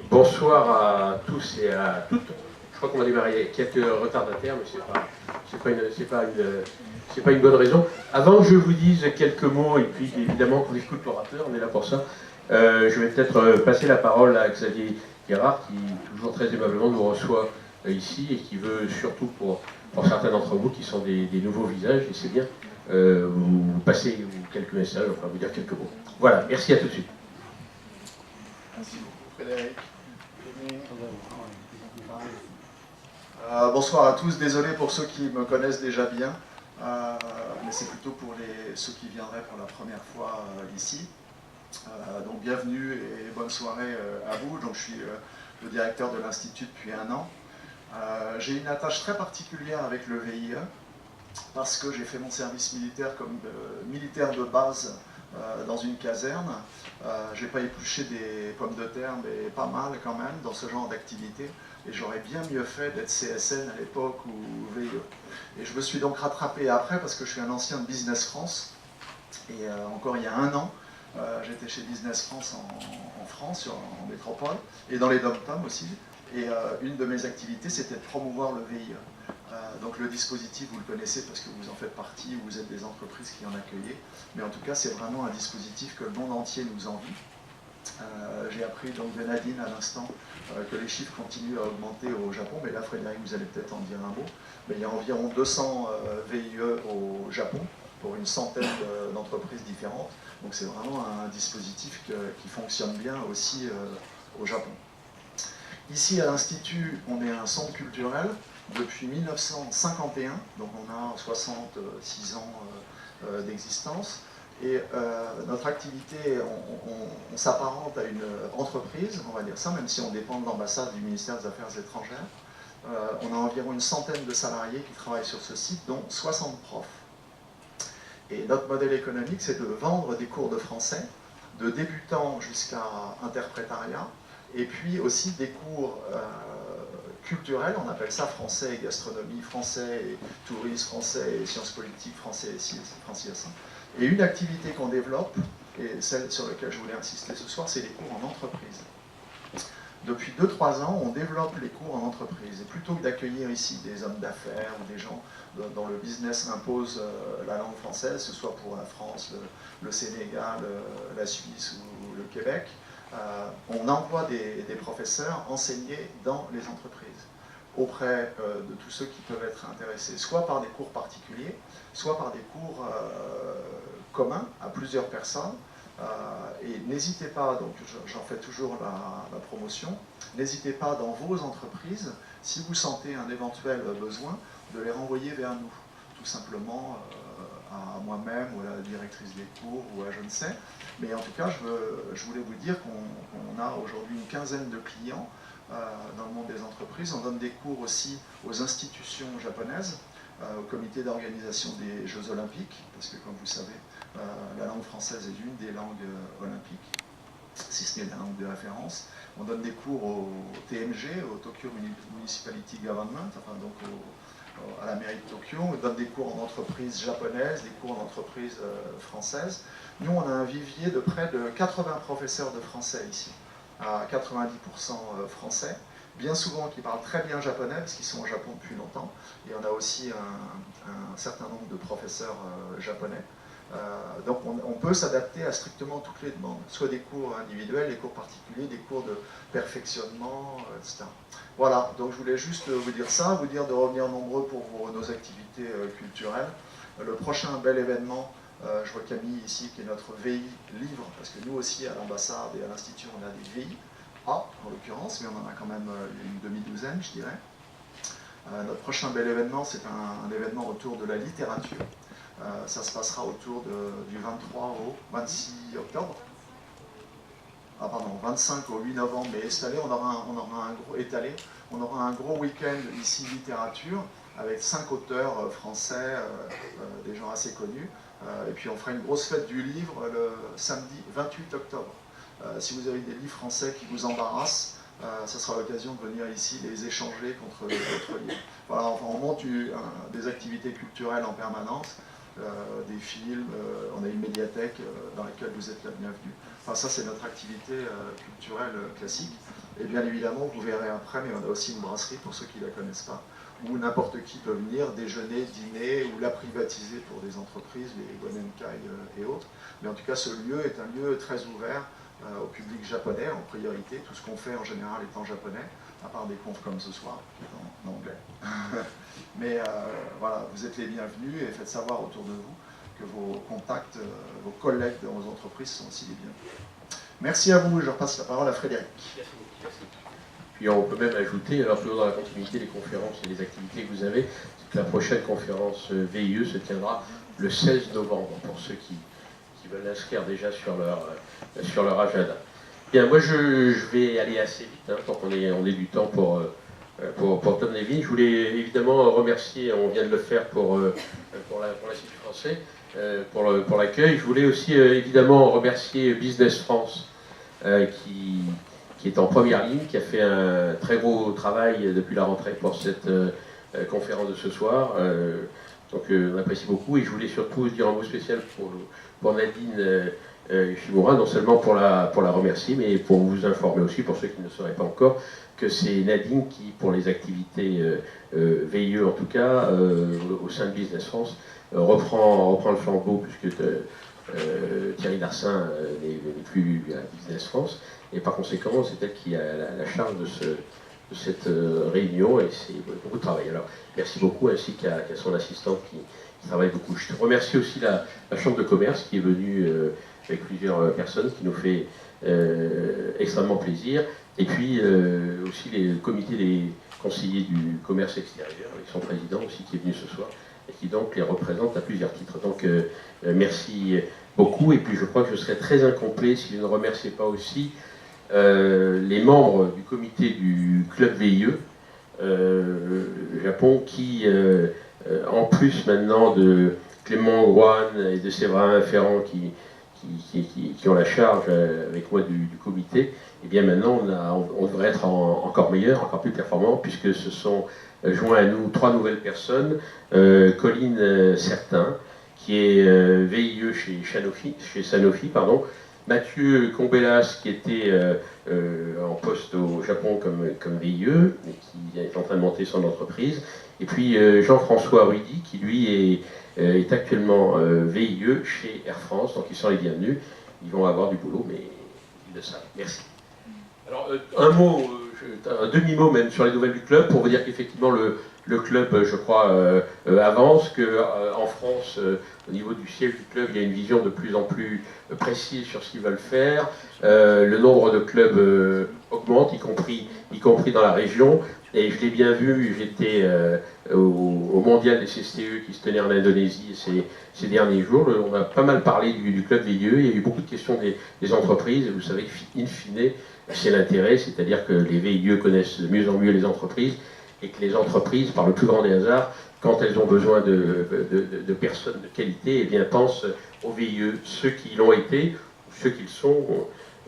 Bonsoir à tous et à toutes. Je crois qu'on va démarrer quelques retardataires, mais c'est pas une bonne raison. Avant que je vous dise quelques mots, et puis évidemment qu'on écoute l'orateur, on est là pour ça, je vais peut-être passer la parole à Xavier Guérard, qui toujours très aimablement nous reçoit ici, et qui veut surtout pour certains d'entre vous qui sont des nouveaux visages, et c'est bien, vous passer quelques messages, enfin vous dire quelques mots. Voilà, merci, à tout de suite. Merci beaucoup Frédéric. Bonsoir à tous, désolé pour ceux qui me connaissent déjà bien, mais c'est plutôt pour ceux qui viendraient pour la première fois ici. Donc bienvenue et bonne soirée à vous. Donc, je suis le directeur de l'Institut depuis 1 an. J'ai une attache très particulière avec le VIE parce que j'ai fait mon service militaire comme militaire de base dans une caserne. J'ai pas épluché des pommes de terre, mais pas mal quand même dans ce genre d'activité. Et j'aurais bien mieux fait d'être CSN à l'époque ou VIE. Et je me suis donc rattrapé après parce que je suis un ancien de Business France. Et encore il y a 1 an, j'étais chez Business France en France, en métropole, et dans les dom-tom aussi. Et une de mes activités, c'était de promouvoir le VIE. Donc le dispositif, vous le connaissez parce que vous en faites partie, ou vous êtes des entreprises qui en accueillent. Mais en tout cas, c'est vraiment un dispositif que le monde entier nous envie. J'ai appris donc de Nadine à l'instant que les chiffres continuent à augmenter au Japon, mais là Frédéric, vous allez peut-être en dire un mot. Mais il y a environ 200 VIE au Japon pour une centaine d'entreprises différentes. Donc c'est vraiment un dispositif qui fonctionne bien aussi au Japon. Ici à l'Institut, on est un centre culturel depuis 1951, donc on a 66 ans d'existence. Et notre activité, on s'apparente à une entreprise, on va dire ça, même si on dépend de l'ambassade du ministère des Affaires étrangères. On a environ une centaine de salariés qui travaillent sur ce site, dont 60 profs. Et notre modèle économique, c'est de vendre des cours de français, de débutants jusqu'à interprétariat, et puis aussi des cours culturels, on appelle ça français et gastronomie, français et tourisme, français et sciences politiques, français et CIS. Et une activité qu'on développe, et celle sur laquelle je voulais insister ce soir, c'est les cours en entreprise. Depuis 2-3 ans, on développe les cours en entreprise. Et plutôt que d'accueillir ici des hommes d'affaires ou des gens dont le business impose la langue française, que ce soit pour la France, le Sénégal, la Suisse ou le Québec, on envoie des professeurs enseigner dans les entreprises auprès de tous ceux qui peuvent être intéressés, soit par des cours particuliers, soit par des cours communs à plusieurs personnes. Et n'hésitez pas, donc j'en fais toujours la promotion, n'hésitez pas dans vos entreprises, si vous sentez un éventuel besoin, de les renvoyer vers nous, tout simplement à moi-même ou à la directrice des cours ou à je ne sais. Mais en tout cas, je voulais vous dire qu'on a aujourd'hui une quinzaine de clients dans le monde des entreprises. On donne des cours aussi aux institutions japonaises, au comité d'organisation des Jeux Olympiques, parce que comme vous savez, la langue française est une des langues olympiques, si ce n'est la langue de référence. On donne des cours au TMG, au Tokyo Municipality Government, enfin donc à la mairie de Tokyo. On donne des cours en entreprise japonaise, des cours en entreprise française. Nous, on a un vivier de près de 80 professeurs de français ici, à 90% français, bien souvent qui parlent très bien japonais, parce qu'ils sont au Japon depuis longtemps. Et on a aussi un certain nombre de professeurs japonais. Donc on peut s'adapter à strictement toutes les demandes, soit des cours individuels, des cours particuliers, des cours de perfectionnement, etc. Voilà, donc je voulais juste vous dire ça, vous dire de revenir nombreux pour nos activités culturelles. Le prochain bel événement, je vois Camille ici, qui est notre VI livre, parce que nous aussi à l'ambassade et à l'Institut, on a des VI, en l'occurrence, mais on en a quand même une demi-douzaine, je dirais. Notre prochain bel événement, c'est un événement autour de la littérature. Ça se passera autour du 23 au 26 octobre. Ah pardon, 25 au 8 novembre, mais étalé, on aura un gros week-end ici littérature, avec 5 auteurs français, des gens assez connus. Et puis on fera une grosse fête du livre le samedi 28 octobre. Si vous avez des livres français qui vous embarrassent, ça sera l'occasion de venir ici les échanger contre d'autres livres. Voilà, enfin, on monte des activités culturelles en permanence, des films, on a une médiathèque dans laquelle vous êtes la bienvenue. Enfin, ça, c'est notre activité culturelle classique. Et bien évidemment, vous verrez après, mais on a aussi une brasserie pour ceux qui ne la connaissent pas, où n'importe qui peut venir déjeuner, dîner ou la privatiser pour des entreprises, les Gonenkai et autres. Mais en tout cas, ce lieu est un lieu très ouvert au public japonais en priorité. Tout ce qu'on fait en général est en japonais, à part des confs comme ce soir, qui est en anglais. Mais voilà, vous êtes les bienvenus et faites savoir autour de vous que vos contacts, vos collègues dans vos entreprises sont aussi les bienvenus. Merci à vous, je repasse la parole à Frédéric. Merci. Puis on peut même ajouter, alors toujours dans la continuité des conférences et des activités que vous avez, que la prochaine conférence VIE se tiendra le 16 novembre, pour ceux qui veulent l'inscrire déjà sur leur agenda. Bien, moi je vais aller assez vite, hein, pour qu'on ait du temps pour Tom Nevins. Je voulais évidemment remercier, on vient de le faire pour l'Institut français, pour l'accueil. Je voulais aussi évidemment remercier Business France, qui est en première ligne, qui a fait un très gros travail depuis la rentrée pour cette conférence de ce soir. Donc on apprécie beaucoup, et je voulais surtout dire un mot spécial pour Nadine Shimura, non seulement pour la remercier, mais pour vous informer aussi, pour ceux qui ne le sauraient pas encore, que c'est Nadine qui, pour les activités VIE en tout cas, au sein de Business France, reprend le flambeau, puisque Thierry Darsin n'est plus à Business France, et par conséquent c'est elle qui a la charge de cette réunion, et c'est beaucoup de travail. Alors merci beaucoup, ainsi qu'à son assistante qui travaille beaucoup. Je remercie aussi la Chambre de commerce qui est venue avec plusieurs personnes, qui nous fait extrêmement plaisir, et puis aussi les comités des conseillers du commerce extérieur, avec son président aussi qui est venu ce soir, et qui donc les représente à plusieurs titres. Donc merci beaucoup, et puis je crois que je serais très incomplet si je ne remerciais pas aussi les membres du comité du club VIE Japon, qui en plus maintenant de Clément Ouane et de Séverin Ferrand qui ont la charge avec moi du comité, et bien maintenant on devrait être encore meilleur, encore plus performant, puisque se sont joints à nous 3 nouvelles personnes. Colline Certain, qui est VIE chez Sanofi, pardon. Mathieu Combellas, qui était en poste au Japon comme VIE, et qui est en train de monter son entreprise. Et puis Jean-François Rudy, qui lui est actuellement VIE chez Air France, donc ils sont les bienvenus. Ils vont avoir du boulot, mais ils le savent. Merci. Alors un mot, un demi-mot même sur les nouvelles du club, pour vous dire qu'effectivement le club, je crois, avance, qu'en France, au niveau du siège du club, il y a une vision de plus en plus précise sur ce qu'ils veulent faire. Le nombre de clubs augmente, y compris dans la région. Et je l'ai bien vu, j'étais au mondial des CSTE qui se tenait en Indonésie ces derniers jours. On a pas mal parlé du club VIE, il y a eu beaucoup de questions des entreprises, et vous savez qu'in fine, c'est l'intérêt, c'est-à-dire que les VIE connaissent de mieux en mieux les entreprises, et que les entreprises, par le plus grand des hasards, quand elles ont besoin de personnes de qualité, eh bien, pensent aux VIE, ceux qui l'ont été, ou ceux qu'ils sont,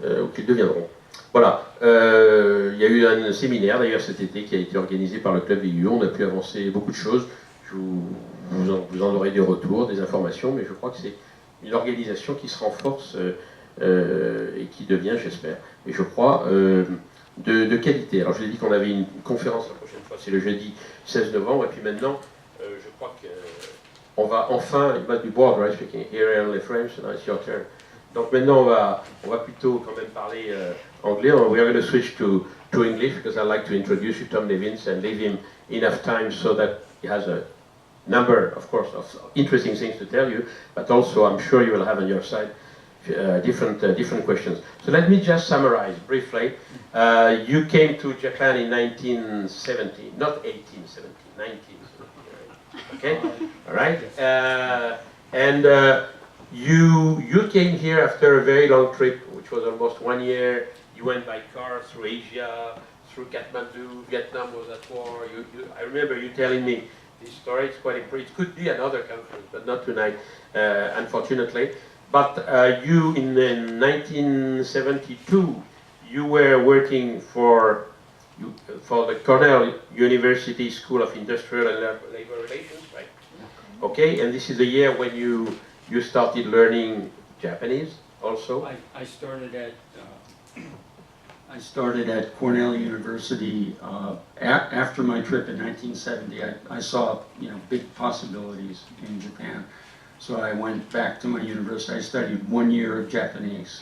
ou qu'ils deviendront. Voilà, il y a eu un séminaire d'ailleurs cet été qui a été organisé par le club VIE, on a pu avancer beaucoup de choses, vous en aurez des retours, des informations, mais je crois que c'est une organisation qui se renforce et qui devient, j'espère, et je crois, de qualité. Alors je vous ai dit qu'on avait une conférence la prochaine fois, c'est le jeudi 16 novembre, et puis maintenant, je crois qu'on va enfin, it must be board, right, speaking here only French, now it's your turn. Donc maintenant, on va plutôt quand même parler anglais. We are going to switch to English, because I'd like to introduce you to Tom Nevins and leave him enough time so that he has a number, of course, of interesting things to tell you, but also I'm sure you will have on your side different questions. So let me just summarize briefly. You came to Japan in 1970, not 1870, 1970. Okay, all right. And you came here after a very long trip, which was almost 1 year. You went by car through Asia, through Kathmandu. Vietnam was at war. I remember you telling me this story. It's quite impressive. It could be another conference, but not tonight, unfortunately. But you, in 1972, you were working for the Cornell University School of Industrial and Labor Relations, right? Okay, and this is the year when you started learning Japanese also? I started at Cornell University after my trip in 1970. I saw big possibilities in Japan, so I went back to my university. I studied 1 year of Japanese,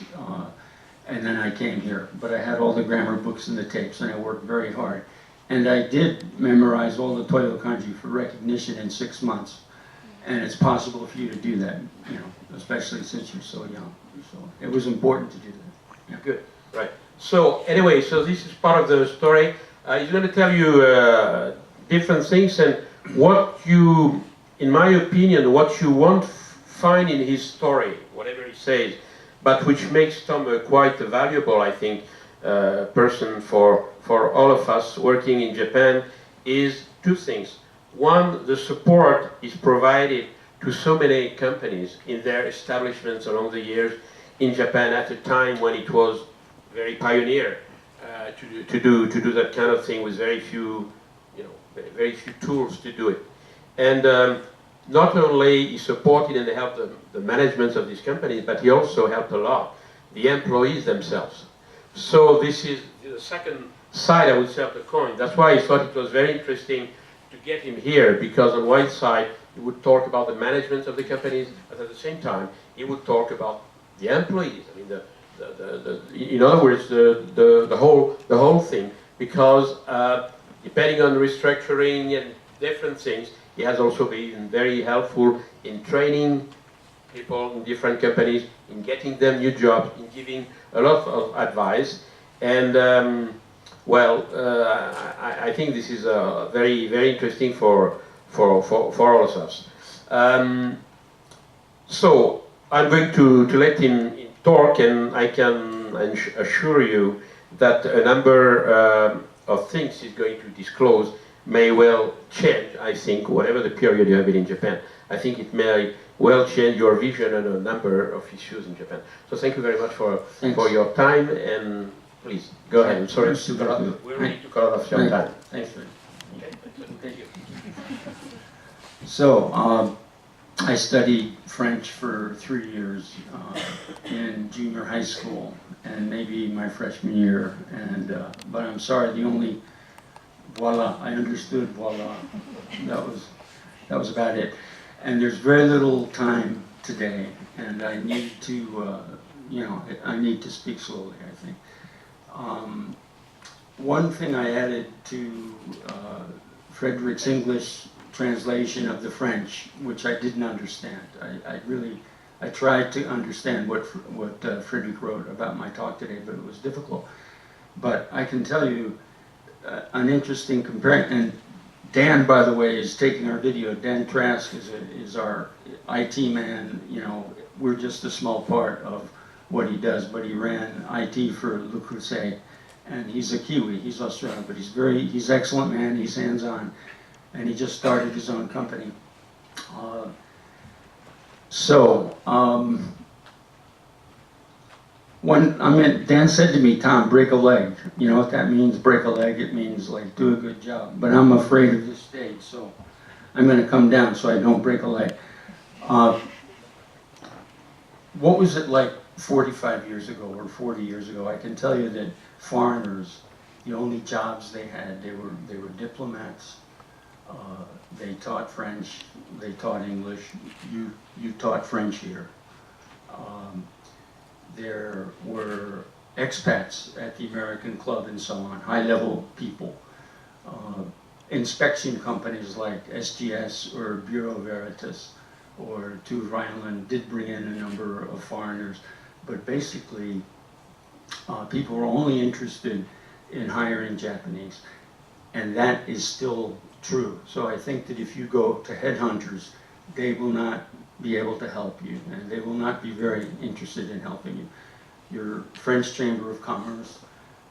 and then I came here. But I had all the grammar books and the tapes, and I worked very hard. And I did memorize all the Toyo kanji for recognition in 6 months. And it's possible for you to do that, especially since you're so young. So it was important to do that. Yeah. Good, right. So anyway, so this is part of the story. He's going to tell you different things, and what you, in my opinion, what you won't find in his story, whatever he says, but which makes Tom quite a valuable, I think, person for all of us working in Japan, is two things. One, the support is provided to so many companies in their establishments along the years in Japan at a time when it was very pioneer to do that kind of thing with very few tools to do it. And not only he supported and helped the management of these companies, but he also helped a lot the employees themselves. So this is the second side, I would say, of the coin. That's why I thought it was very interesting to get him here, because on one side he would talk about the management of the companies, but at the same time he would talk about the employees. I mean, in other words, the whole thing, because depending on restructuring and different things, he has also been very helpful in training people in different companies, in getting them new jobs, in giving a lot of advice. And I think this is very, very interesting for all of us. So I'm going to let him talk, and I can assure you that a number of things he's going to disclose may well change, I think, whatever the period you have been in Japan. I think it may well change your vision on a number of issues in Japan. So thank you very much for your time, and please, go ahead. I'm sorry to cut off. We're ready to cut off your time. Thanks, Fred. Okay. Thank you. So, I studied French for 3 years in junior high school, and maybe my freshman year. And but I'm sorry, the only voila I understood voila. That was about it. And there's very little time today, and I need to I need to speak slowly, I think. One thing I added to Frederick's English translation of the French, which I didn't understand. I tried to understand what Frederick wrote about my talk today, but it was difficult. But I can tell you an interesting comparison. And Dan, by the way, is taking our video. Dan Trask is our IT man. We're just a small part of what he does, but he ran IT for Le Creuset, and he's a Kiwi. He's Australian, but he's excellent man. He's hands-on, and he just started his own company. Dan said to me, "Tom, break a leg." You know what that means? Break a leg. It means like do a good job. But I'm afraid of this stage, so I'm going to come down so I don't break a leg. What was it like 45 years ago or 40 years ago? I can tell you that foreigners, the only jobs they had, they were diplomats. They taught French. They taught English. You taught French here. There were expats at the American Club and so on, high-level people. Inspection companies like SGS or Bureau Veritas or TÜV Rheinland did bring in a number of foreigners, but basically people were only interested in hiring Japanese, and that is still true. So I think that if you go to headhunters, they will not be able to help you, and they will not be very interested in helping you. Your French Chamber of Commerce,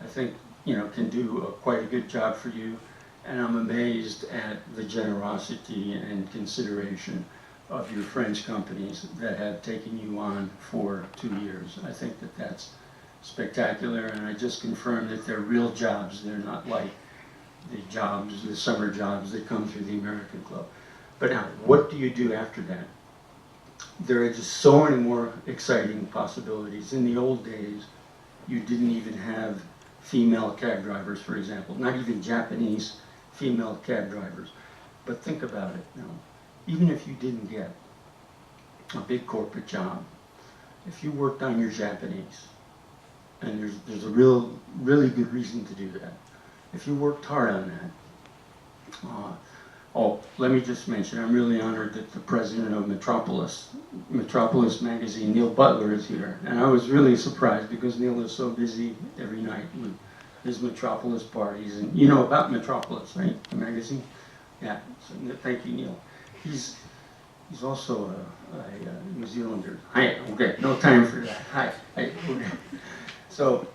I think, can do quite a good job for you, and I'm amazed at the generosity and consideration of your French companies that have taken you on for 2 years. I think that that's spectacular, and I just confirmed that they're real jobs. They're not like the jobs, the summer jobs that come through the American Club. But now, what do you do after that? There are just so many more exciting possibilities. In the old days, you didn't even have female cab drivers, for example, not even Japanese female cab drivers. But think about it now. Even if you didn't get a big corporate job, if you worked on your Japanese, and there's a really good reason to do that. If you worked hard on that, oh, let me just mention, I'm really honored that the president of Metropolis magazine, Neil Butler, is here. And I was really surprised because Neil is so busy every night with his Metropolis parties. And you know about Metropolis, right? The magazine? Yeah, so thank you, Neil. He's also a New Zealander. Hi, okay, no time for that. Hi, okay. So,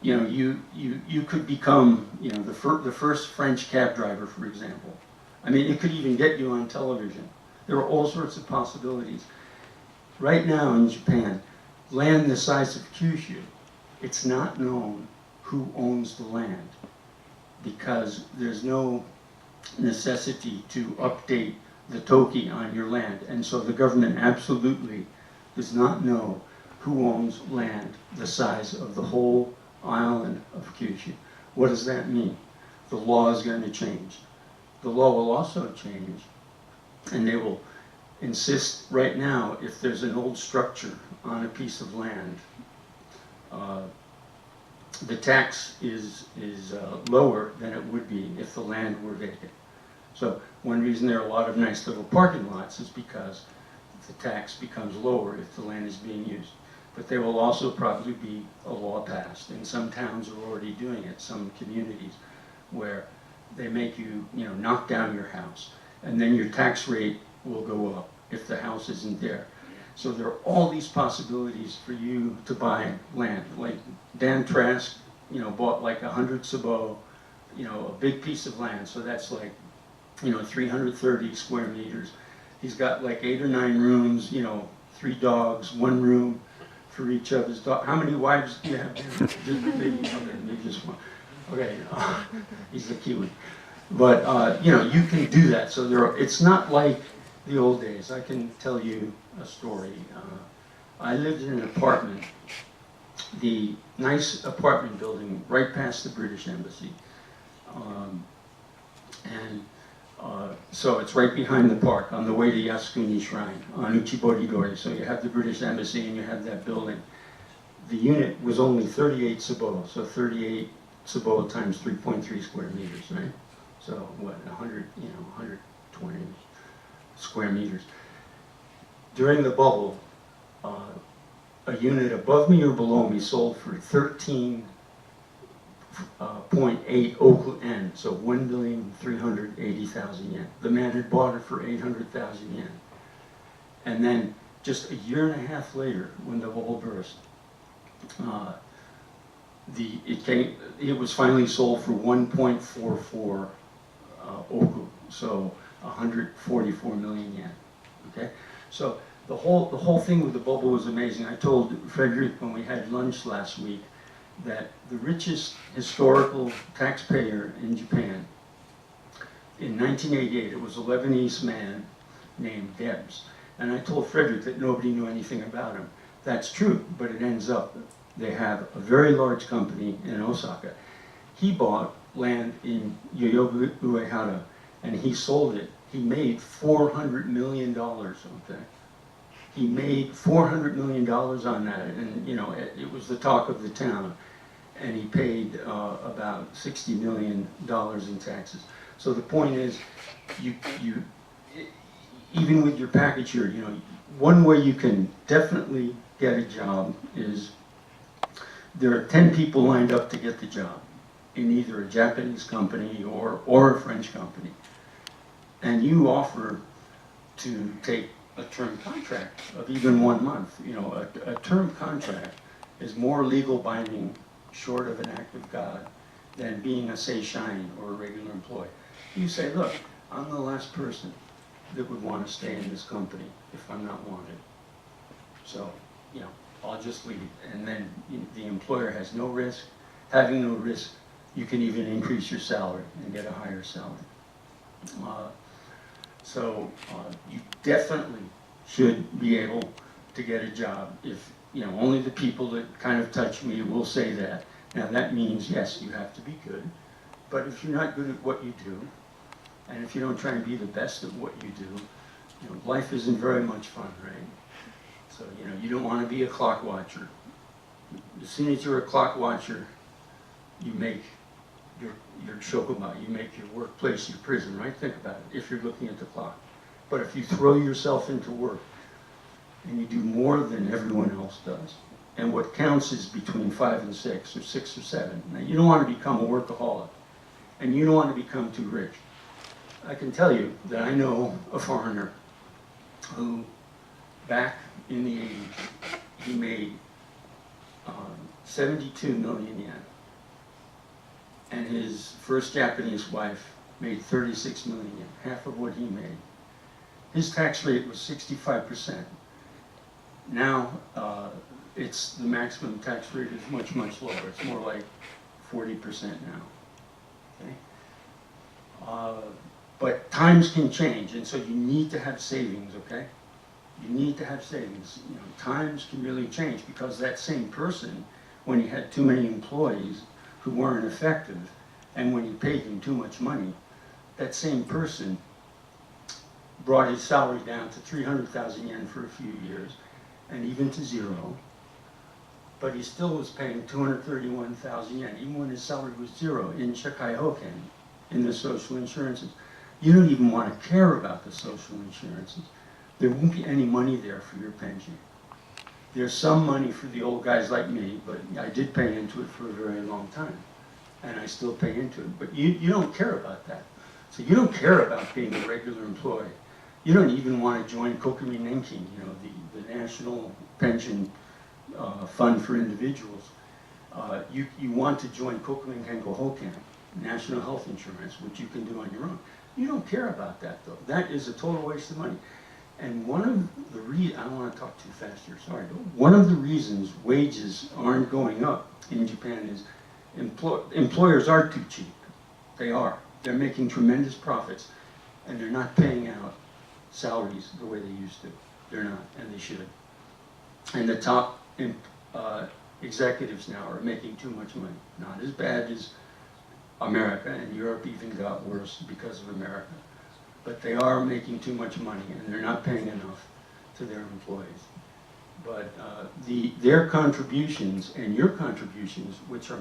you know, you could become, you know, the first French cab driver, for example. I mean, it could even get you on television. There are all sorts of possibilities. Right now in Japan, land the size of Kyushu, it's not known who owns the land because there's no necessity to update the toki on your land. And so the government absolutely does not know who owns land the size of the whole island of Kyushu. What does that mean? The law is going to change. The law will also change, and they will insist right now, if there's an old structure on a piece of land, the tax is lower than it would be if the land were vacant. So one reason there are a lot of nice little parking lots is because the tax becomes lower if the land is being used. But there will also probably be a law passed, and some towns are already doing it, some communities, where they make you, you know, knock down your house, and then your tax rate will go up if the house isn't there. So there are all these possibilities for you to buy land. Like Dan Trask, you know, bought like 100 tsubo, you know, a big piece of land. So that's like, you know, 330 square meters. He's got like 8 or 9 rooms, you know, 3 dogs, 1 room for each of his dogs. How many wives do you have? Maybe just one. Okay, he's the Kiwi. But, you know, you can do that. So it's not like the old days. I can tell you a story. I lived in an apartment, the nice apartment building right past the British Embassy. So it's right behind the park on the way to Yasukuni Shrine on Uchiboridori. So you have the British Embassy and you have that building. The unit was only 38 tsubo, so 38 tsubo times 3.3 square meters, right? So what, 100, you know, 120 square meters. During the bubble, a unit above me or below me sold for 13.8 oku yen, so 1,380,000 yen. The man had bought it for 800,000 yen. And then just a year and a half later, when the bubble burst, it was finally sold for 1.44 oku, so 144 million yen. Okay, so the whole thing with the bubble was amazing. I told Frederick when we had lunch last week that the richest historical taxpayer in Japan in 1988, it was a Lebanese man named Debs. And I told Frederick that nobody knew anything about him. That's true, but it ends up they have a very large company in Osaka. He bought land in Yoyogi Uehara and he sold it. He made $400 million, okay? He made $400 million on that, and you know, it was the talk of the town. And he paid about $60 million in taxes. So the point is, even with your package here, you know, one way you can definitely get a job is there are 10 people lined up to get the job in either a Japanese company or a French company. And you offer to take a term contract of even 1 month. You know, a term contract is more legal binding short of an act of God than being a seishain or a regular employee. You say, look, I'm the last person that would want to stay in this company if I'm not wanted. So, you know, I'll just leave. And then the employer has no risk. Having no risk, you can even increase your salary and get a higher salary. So you definitely should be able to get a job. If, you know, only the people that kind of touch me will say that. Now that means, yes, you have to be good, but if you're not good at what you do, and if you don't try and be the best at what you do, you know, life isn't very much fun, right? So, you know, you don't want to be a clock watcher. As soon as you're a clock watcher, you make your shokuba, you make your workplace your prison, right? Think about it, if you're looking at the clock. But if you throw yourself into work, and you do more than everyone else does, and what counts is between 5 and 6, or 6 or 7. Now, you don't want to become a workaholic, and you don't want to become too rich. I can tell you that I know a foreigner who, back in the 80s, he made 72 million yen. And his first Japanese wife made 36 million yen, half of what he made. His tax rate was 65%. Now, it's the maximum tax rate is much, much lower. It's more like 40% now. Okay? But times can change, and so you need to have savings, okay? You need to have savings. You know, times can really change because that same person, when he had too many employees who weren't effective, and when you paid him too much money, that same person brought his salary down to 300,000 yen for a few years, and even to 0. But he still was paying 231,000 yen, even when his salary was 0 in Shakai Hoken, in the social insurances. You don't even want to care about the social insurances. There won't be any money there for your pension. There's some money for the old guys like me, but I did pay into it for a very long time. And I still pay into it. But you don't care about that. So you don't care about being a regular employee. You don't even want to join Kokumi Nenkin, you know, the National Pension Fund for Individuals. You want to join Kokumi Kenko Hoken, National Health Insurance, which you can do on your own. You don't care about that, though. That is a total waste of money. And one of the reasons, I don't want to talk too fast here, sorry, but one of the reasons wages aren't going up in Japan is employers are too cheap. They are. They're making tremendous profits, and they're not paying out salaries the way they used to. They're not, and they should. And the top executives now are making too much money. Not as bad as America, and Europe even got worse because of America. But they are making too much money, and they're not paying enough to their employees. But their contributions and your contributions, which are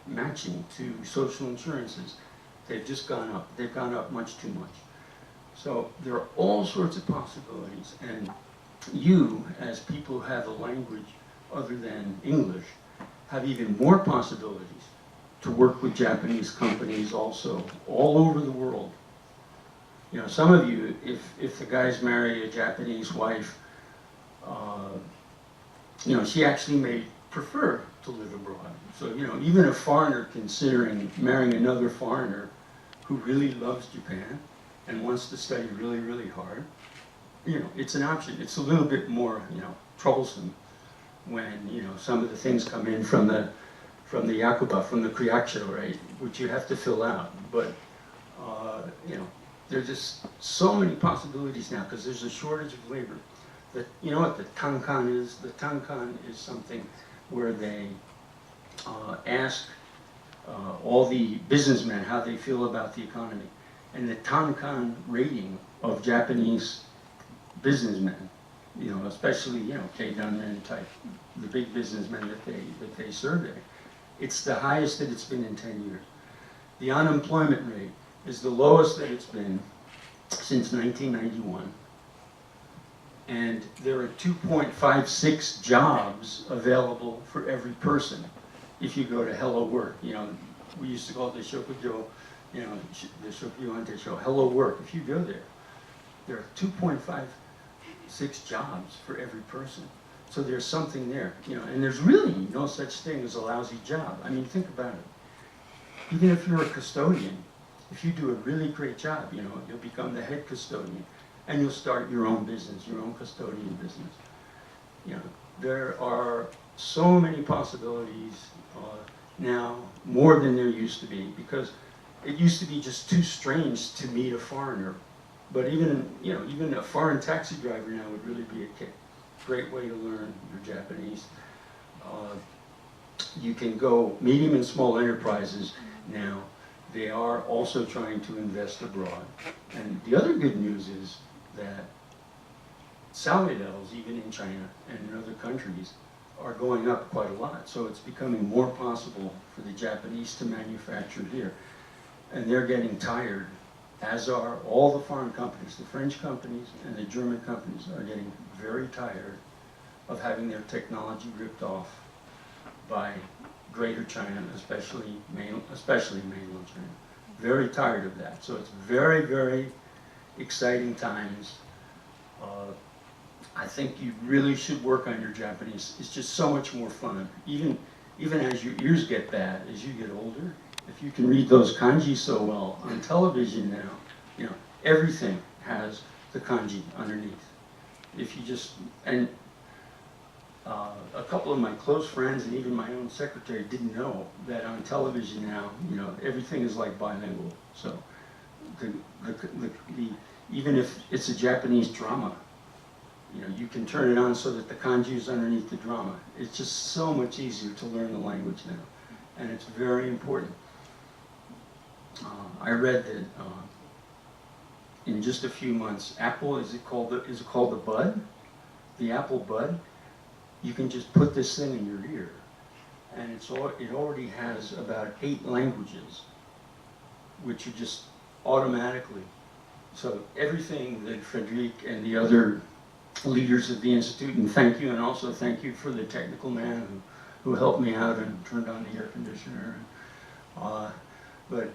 matching to social insurances, they've just gone up. They've gone up much too much. So there are all sorts of possibilities, and you, as people who have a language other than English, have even more possibilities to work with Japanese companies also, all over the world. You know, some of you, if the guys marry a Japanese wife, you know, she actually may prefer to live abroad. So, you know, even a foreigner considering marrying another foreigner who really loves Japan and wants to study really, really hard, you know, it's an option. It's a little bit more, you know, troublesome when, you know, some of the things come in from the yakuba, from the kriaksho, right, which you have to fill out. But, you know, there's just so many possibilities now because there's a shortage of labor. You know what the tankan is? The tankan is something where they ask all the businessmen how they feel about the economy. And the tankan rating of Japanese businessmen, you know, especially, you know, Keidanmen type, the big businessmen that they survey, it's the highest that it's been in 10 years. The unemployment rate is the lowest that it's been since 1991. And there are 2.56 jobs available for every person if you go to Hello Work. You know, we used to call it the Shokujo, you know, the Shokujo Ante Show, Hello Work. If you go there are 2.56 jobs for every person. So there's something there, you know, and there's really no such thing as a lousy job. I mean, think about it. Even if you're a custodian, if you do a really great job, you know, you'll become the head custodian, and you'll start your own business, your own custodian business. You know, there are so many possibilities now, more than there used to be, because it used to be just too strange to meet a foreigner. But even, you know, even a foreign taxi driver now would really be a great way to learn your Japanese. You can go medium and small enterprises now. They are also trying to invest abroad. And the other good news is that salary levels, even in China and in other countries, are going up quite a lot. So it's becoming more possible for the Japanese to manufacture here. And they're getting tired, as are all the foreign companies. The French companies and the German companies are getting very tired of having their technology ripped off by Greater China, especially mainland China. Very tired of that. So it's very, very exciting times. I think you really should work on your Japanese. It's just so much more fun. Even as your ears get bad, as you get older, if you can read those kanji so well on television now, you know, everything has the kanji underneath. If you just, and a couple of my close friends and even my own secretary didn't know that on television now, you know, everything is like bilingual. So even if it's a Japanese drama, you know, you can turn it on so that the kanji is underneath the drama. It's just so much easier to learn the language now, and it's very important. I read that in just a few months, Apple, is it called the Bud? The Apple Bud. You can just put this thing in your ear, and it already has about 8 languages, which are just automatically. So everything that Frederic and the other leaders of the Institute, and thank you, and also thank you for the technical man who helped me out and turned on the air conditioner. But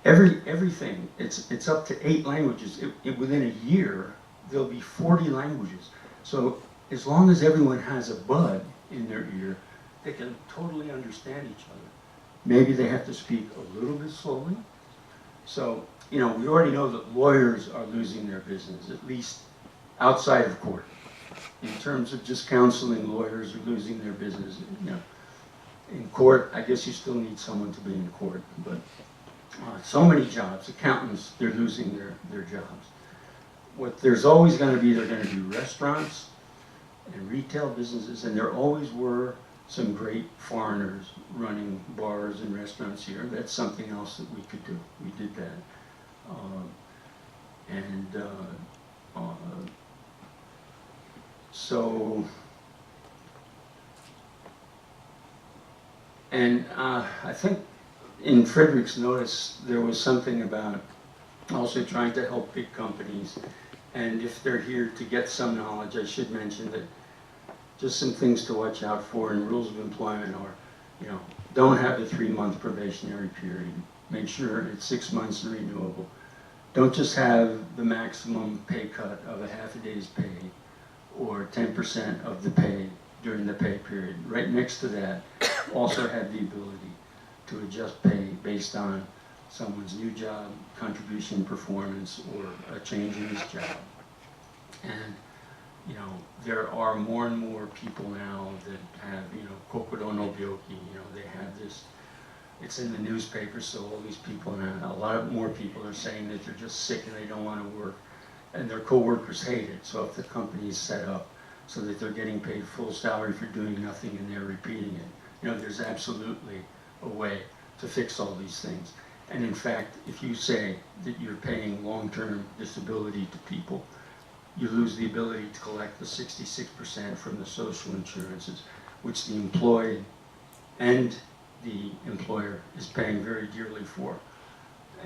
everything, it's up to 8 languages. Within a year, there'll be 40 languages. So as long as everyone has a bud in their ear, they can totally understand each other. Maybe they have to speak a little bit slowly. So, you know, we already know that lawyers are losing their business, at least outside of court. In terms of just counseling, lawyers are losing their business. You know, in court, I guess you still need someone to be in court, but so many jobs, accountants, they're losing their jobs. There's always going to be, they're going to be restaurants and retail businesses, and there always were some great foreigners running bars and restaurants here. That's something else that we could do. We did that. I think in Frederick's notice there was something about also trying to help big companies, and if they're here to get some knowledge, I should mention that just some things to watch out for in rules of employment are, you know, don't have a 3-month probationary period. Make sure it's 6 months and renewable. Don't just have the maximum pay cut of a half a day's pay or 10% of the pay during the pay period. Right next to that, also have the ability to adjust pay based on someone's new job, contribution, performance, or a change in his job. And, you know, there are more and more people now that have, you know, kokoro no byoki, you know, they have this, it's in the newspaper, so all these people now, a lot more people are saying that they're just sick and they don't want to work, and their co-workers hate it. So if the company is set up so that they're getting paid full salary for doing nothing and they're repeating it, you know, there's absolutely a way to fix all these things. And in fact, if you say that you're paying long-term disability to people, you lose the ability to collect the 66% from the social insurances, which the employee and the employer is paying very dearly for.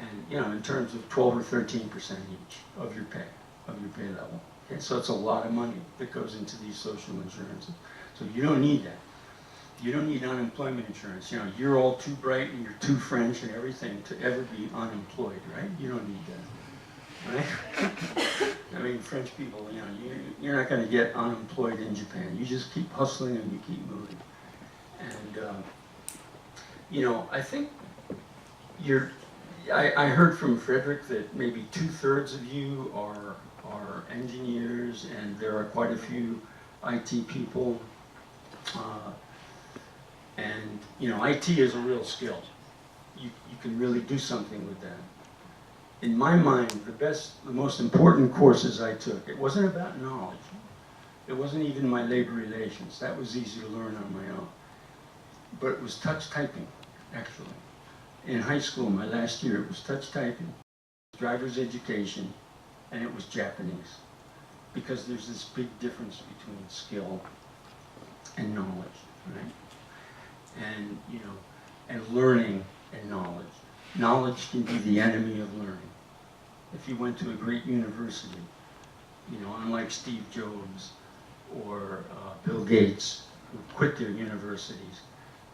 And, you know, in terms of 12 or 13% each of your pay level. Okay, so it's a lot of money that goes into these social insurances. So you don't need that. You don't need unemployment insurance. You know, you're all too bright and you're too French and everything to ever be unemployed, right? You don't need that, right? I mean, French people, you know, you're not going to get unemployed in Japan. You just keep hustling and you keep moving. And, you know, I think I heard from Frederick that maybe 2/3 of you are engineers, and there are quite a few IT people. And, you know, IT is a real skill. You can really do something with that. In my mind, the most important courses I took, it wasn't about knowledge. It wasn't even my labor relations. That was easy to learn on my own. But it was touch typing, actually. In high school, my last year, it was touch typing, driver's education, and it was Japanese. Because there's this big difference between skill and knowledge, right? And, you know, and learning and knowledge. Knowledge can be the enemy of learning. If you went to a great university, you know, unlike Steve Jobs or Bill Gates, who quit their universities,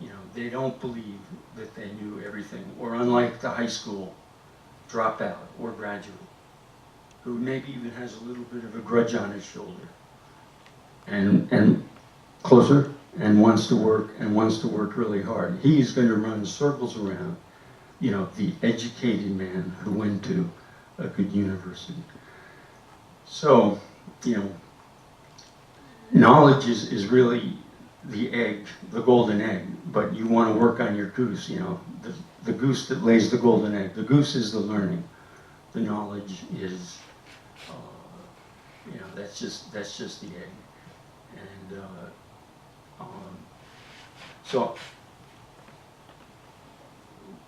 you know, they don't believe that they knew everything. Or unlike the high school dropout or graduate, who maybe even has a little bit of a grudge on his shoulder. And closer, and wants to work really hard. He's going to run circles around, you know, the educated man who went to a good university. So, you know, knowledge is really the egg, the golden egg, but you want to work on your goose, you know, the goose that lays the golden egg. The goose is the learning. The knowledge is, you know, that's just the egg. And so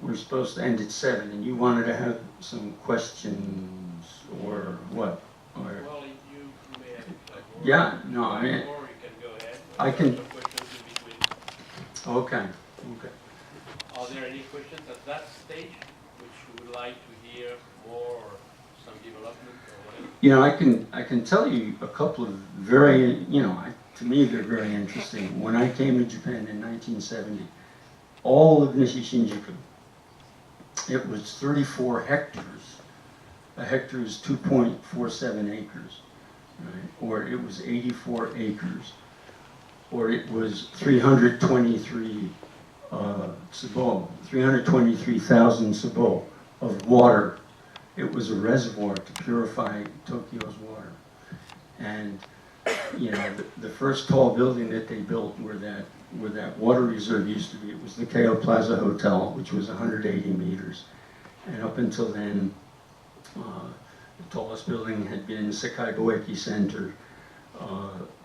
we're supposed to end at 7, and you wanted to have some questions or what? Or, well, you may have like more. Yeah, no, I mean, or you can go ahead. I can. Some questions in between. Okay. Are there any questions at that stage which you would like to hear more or some development or whatever? You know, I can tell you a couple of very, you know, to me they're very interesting. When I came to Japan in 1970, all of Nishi Shinjuku, it was 34 hectares. A hectare is 2.47 acres, right? Or it was 84 acres, or it was 323 tsubo, 323,000 tsubo of water. It was a reservoir to purify Tokyo's water. And, you know, the first tall building that they built where that water reserve used to be, it was the Keio Plaza Hotel, which was 180 meters. And up until then, the tallest building had been Sekai Boeki Center,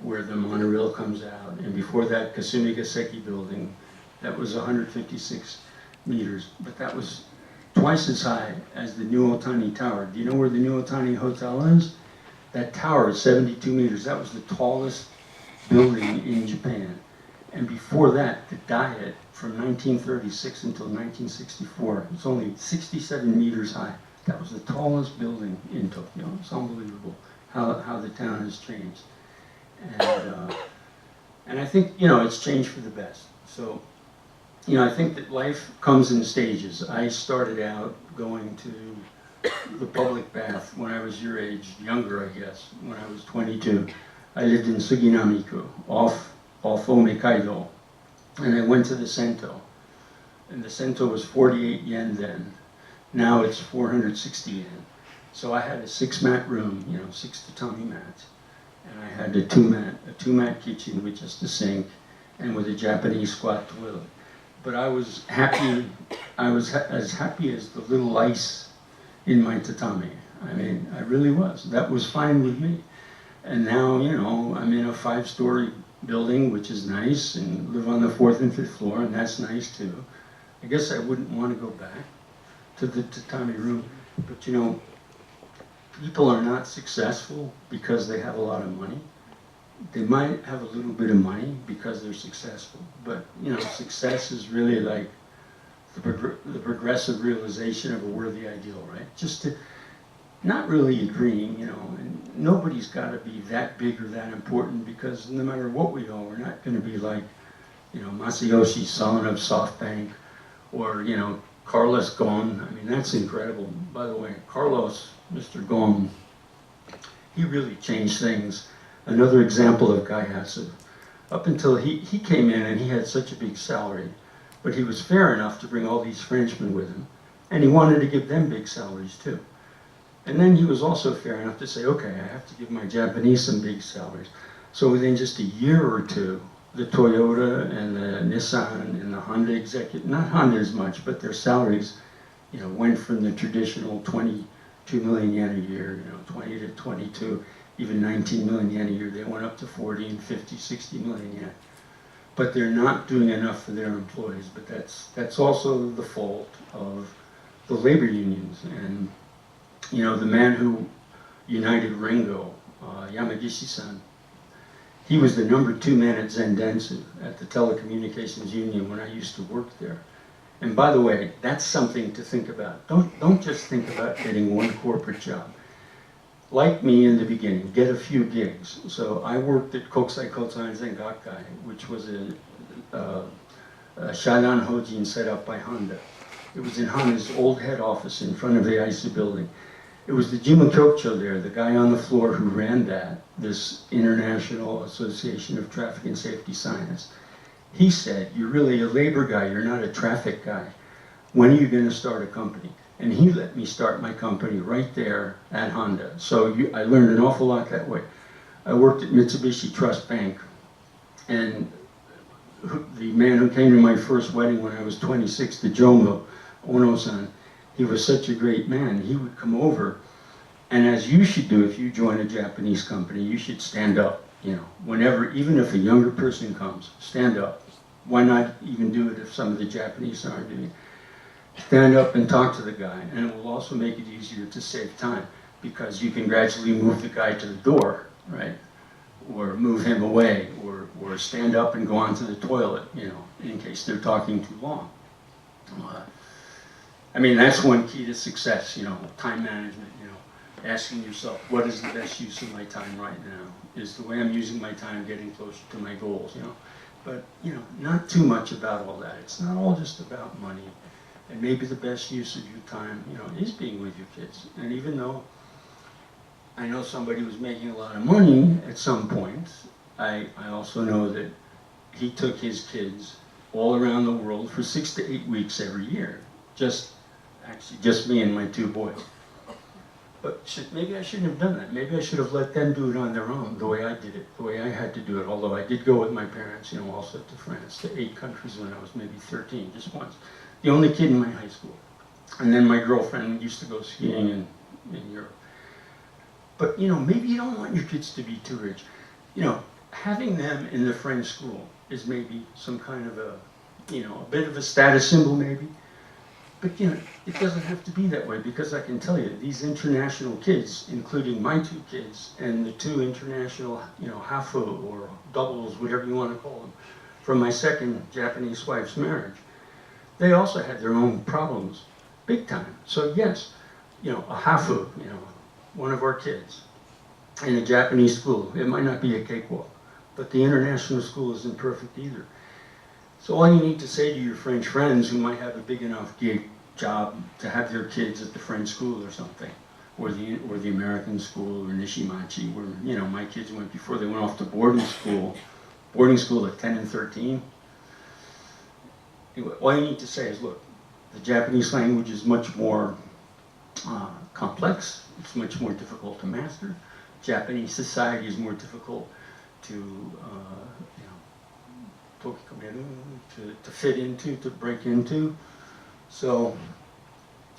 where the monorail comes out. And before that, Kasumigaseki building, that was 156 meters. But that was twice as high as the New Otani Tower. Do you know where the New Otani Hotel is? That tower is 72 meters. That was the tallest building in Japan. And before that, the Diet, from 1936 until 1964, it's only 67 meters high. That was the tallest building in Tokyo. It's unbelievable how the town has changed. And I think, you know, it's changed for the best. So, you know, I think that life comes in stages. I started out going to the public bath when I was your age, younger, I guess, when I was 22. I lived in Suginamiku, off Omekaido, and I went to the Sento. And the Sento was 48 yen then. Now it's 460 yen. So I had a 6-mat room, you know, 6 tatami mats. And I had a 2-mat kitchen with just a sink and with a Japanese squat toilet. But I was happy, I was as happy as the little lice in my tatami. I mean, I really was. That was fine with me. And now, you know, I'm in a 5-story building, which is nice, and live on the 4th and 5th floor, and that's nice too. I guess I wouldn't want to go back to the tatami room, but you know, people are not successful because they have a lot of money. They might have a little bit of money because they're successful, but you know, success is really like the progressive realization of a worthy ideal, right? Just to, not really a dream, you know, and nobody's got to be that big or that important, because no matter what we are, we're not going to be like, you know, Masayoshi Son of SoftBank, or, you know, Carlos Ghosn. I mean, that's incredible. By the way, Carlos, Mr. Ghosn, he really changed things. Another example of geisha. Up until he came in and he had such a big salary, but he was fair enough to bring all these Frenchmen with him, and he wanted to give them big salaries too. And then he was also fair enough to say, okay, I have to give my Japanese some big salaries. So within just a year or two, the Toyota and the Nissan and the Honda executive, not Honda as much, but their salaries, you know, went from the traditional 22 million yen a year, you know, 20 to 22, even 19 million yen a year. They went up to 40 and 50, 60 million yen. But they're not doing enough for their employees. But that's also the fault of the labor unions. And, you know, the man who united Ringo, Yamagishi-san, he was the #2 man at Zendensu, at the telecommunications union when I used to work there. And by the way, that's something to think about. Don't just think about getting one corporate job. Like me in the beginning, get a few gigs. So I worked at Kokusai Kotsai Zengakai, which was a Shaidan Hojin set up by Honda. It was in Honda's old head office in front of the ISA building. It was the Jima Kyokcho there, the guy on the floor who ran that, this International Association of Traffic and Safety Scientists. He said, "You're really a labor guy, you're not a traffic guy. When are you going to start a company?" And he let me start my company right there at Honda. So I learned an awful lot that way. I worked at Mitsubishi Trust Bank, and the man who came to my first wedding when I was 26, the Jomo, Ono-san, he was such a great man. He would come over, and as you should do if you join a Japanese company, you should stand up, you know, whenever, even if a younger person comes, stand up. Why not even do it if some of the Japanese aren't doing it? Stand up and talk to the guy, and it will also make it easier to save time, because you can gradually move the guy to the door, right? Or move him away, or stand up and go onto the toilet, you know, in case they're talking too long. I mean, that's one key to success, you know, time management, you know, asking yourself, what is the best use of my time right now? Is the way I'm using my time getting closer to my goals, you know? But, you know, not too much about all that. It's not all just about money. And maybe the best use of your time, you know, is being with your kids. And even though I know somebody was making a lot of money at some point, I also know that he took his kids all around the world for 6 to 8 weeks every year. Just me and my 2 boys. But maybe I shouldn't have done that. Maybe I should have let them do it on their own, the way I did it, the way I had to do it. Although I did go with my parents, you know, also to France, to 8 countries when I was maybe 13, just once. The only kid in my high school. And then my girlfriend used to go skiing in Europe. But, you know, maybe you don't want your kids to be too rich. You know, having them in the French school is maybe some kind of a, you know, a bit of a status symbol maybe. But, you know, it doesn't have to be that way, because I can tell you, these international kids, including my 2 kids and the 2 international, you know, hafu or doubles, whatever you want to call them, from my second Japanese wife's marriage, they also had their own problems, big time. So yes, you know, a hafu, you know, one of our kids in a Japanese school, it might not be a cakewalk, but the international school isn't perfect either. So all you need to say to your French friends who might have a big enough job to have their kids at the French school or something, or the American school, or Nishimachi, where, you know, my kids went before they went off to boarding school at 10 and 13. Anyway, all you need to say is, look, the Japanese language is much more complex. It's much more difficult to master. Japanese society is more difficult to to fit into, to break into. So,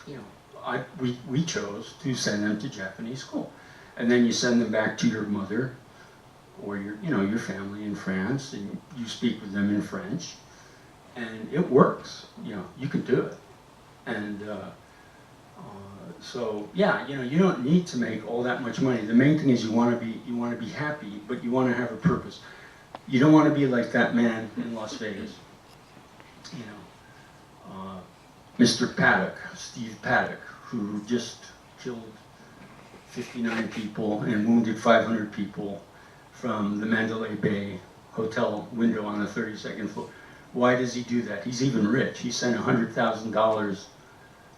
you know, we chose to send them to Japanese school, and then you send them back to your mother or your family in France, and you speak with them in French, and it works. You know, you can do it, and so yeah, you know, you don't need to make all that much money. The main thing is you want to be happy, but you want to have a purpose. You don't want to be like that man in Las Vegas, you know, Mr. Paddock, Steve Paddock, who just killed 59 people and wounded 500 people from the Mandalay Bay hotel window on the 32nd floor. Why does he do that? He's even rich. He sent $100,000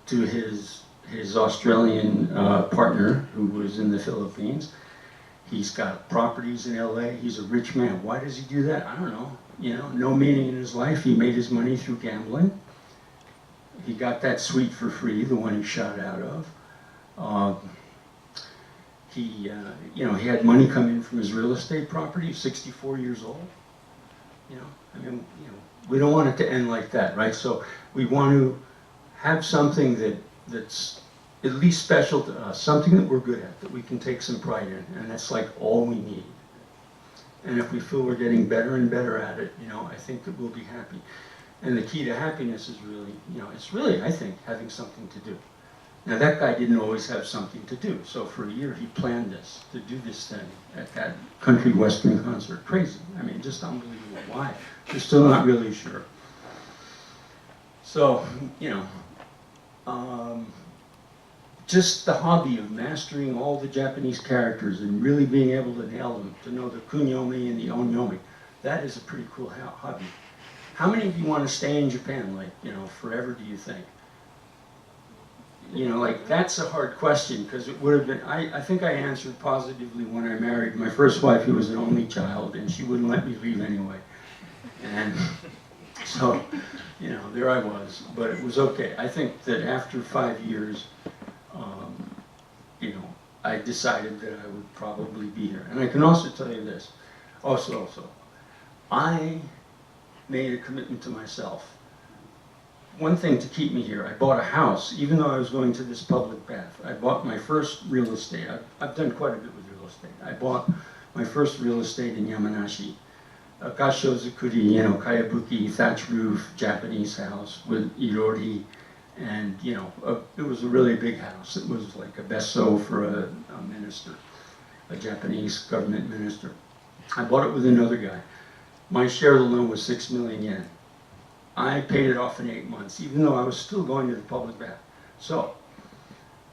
to his Australian partner who was in the Philippines. He's got properties in LA. He's a rich man. Why does he do that? I don't know. You know, no meaning in his life. He made his money through gambling. He got that suite for free, the one he shot out of. he had money come in from his real estate property, 64 years old. I mean, we don't want it to end like that, right? So we want to have something that's at least special to us, something that we're good at, that we can take some pride in, and that's like all we need. And if we feel we're getting better and better at it, I think that we'll be happy. And the key to happiness is really, it's really, I think, having something to do. Now that guy didn't always have something to do, so for a year he planned this, to do this thing at that country western concert. Crazy, I mean, just unbelievable. Why? We're still not really sure. So, just the hobby of mastering all the Japanese characters and really being able to nail them, to know the kunyomi and the onyomi, that is a pretty cool hobby. How many of you want to stay in Japan, like, forever, do you think? Like, that's a hard question, because it would have been, I think I answered positively when I married my first wife, who was an only child, and she wouldn't let me leave anyway. And so, there I was, but it was okay. I think that after 5 years, I decided that I would probably be here. And I can also tell you this, also, I made a commitment to myself. One thing to keep me here, I bought a house, even though I was going to this public bath. I bought my first real estate. I've done quite a bit with real estate. I bought my first real estate in Yamanashi. A Gashozukuri, kayabuki, thatch roof, Japanese house with irori. And, it was a really big house. It was like a besso for a minister, a Japanese government minister. I bought it with another guy. My share of the loan was 6 million yen. I paid it off in 8 months, even though I was still going to the public bath. So,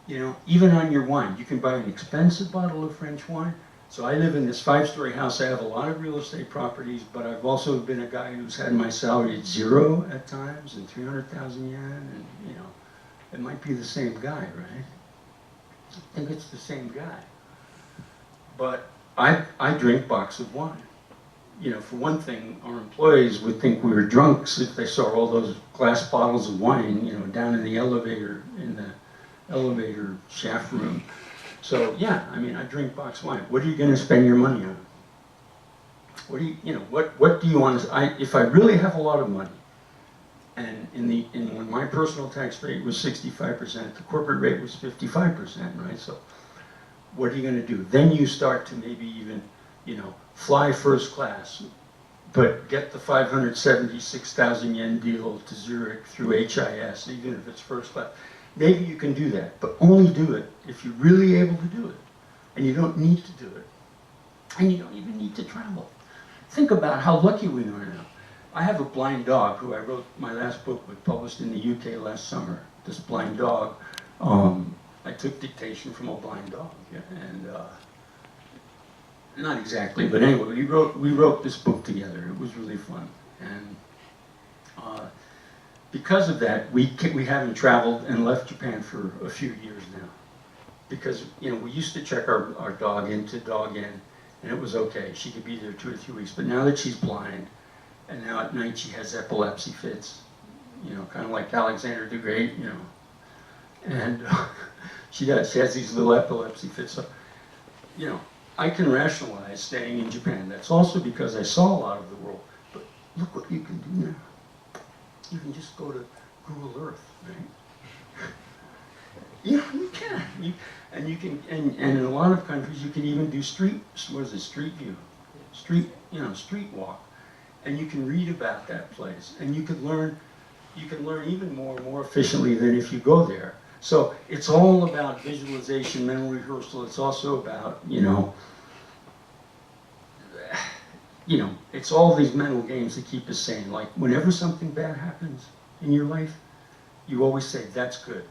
even on your wine, you can buy an expensive bottle of French wine. So I live in this 5-story house. I have a lot of real estate properties, but I've also been a guy who's had my salary at 0 at times and 300,000 yen, and it might be the same guy, right? I think it's the same guy. But I drink box of wine. For one thing, our employees would think we were drunks if they saw all those glass bottles of wine, down in the elevator shaft room. So yeah, I mean, I drink box wine. What are you going to spend your money on? What do what do you want to? If I really have a lot of money, and when my personal tax rate was 65%, the corporate rate was 55%, right? So what are you going to do? Then you start to maybe even, fly first class, but get the 576,000 yen deal to Zurich through HIS, even if it's first class. Maybe you can do that, but only do it if you're really able to do it. And you don't need to do it. And you don't even need to travel. Think about how lucky we are now. I have a blind dog who I wrote my last book with, published in the UK last summer. This blind dog, I took dictation from a blind dog, and not exactly, but anyway, we wrote this book together. It was really fun, and because of that, we haven't traveled and left Japan for a few years now. Because we used to check our dog into Dog Inn, and it was okay. She could be there 2 or 3 weeks, but now that she's blind, and now at night she has epilepsy fits, kind of like Alexander the Great, and she has these little epilepsy fits. So, I can rationalize staying in Japan. That's also because I saw a lot of the world. But look what you can do now. You can just go to Google Earth, right? You can. And in a lot of countries, you can even do street view, street walk, and you can read about that place, and you can learn even more efficiently than if you go there. So it's all about visualization, mental rehearsal. It's also about, it's all these mental games that keep us sane. Like whenever something bad happens in your life, you always say, that's good.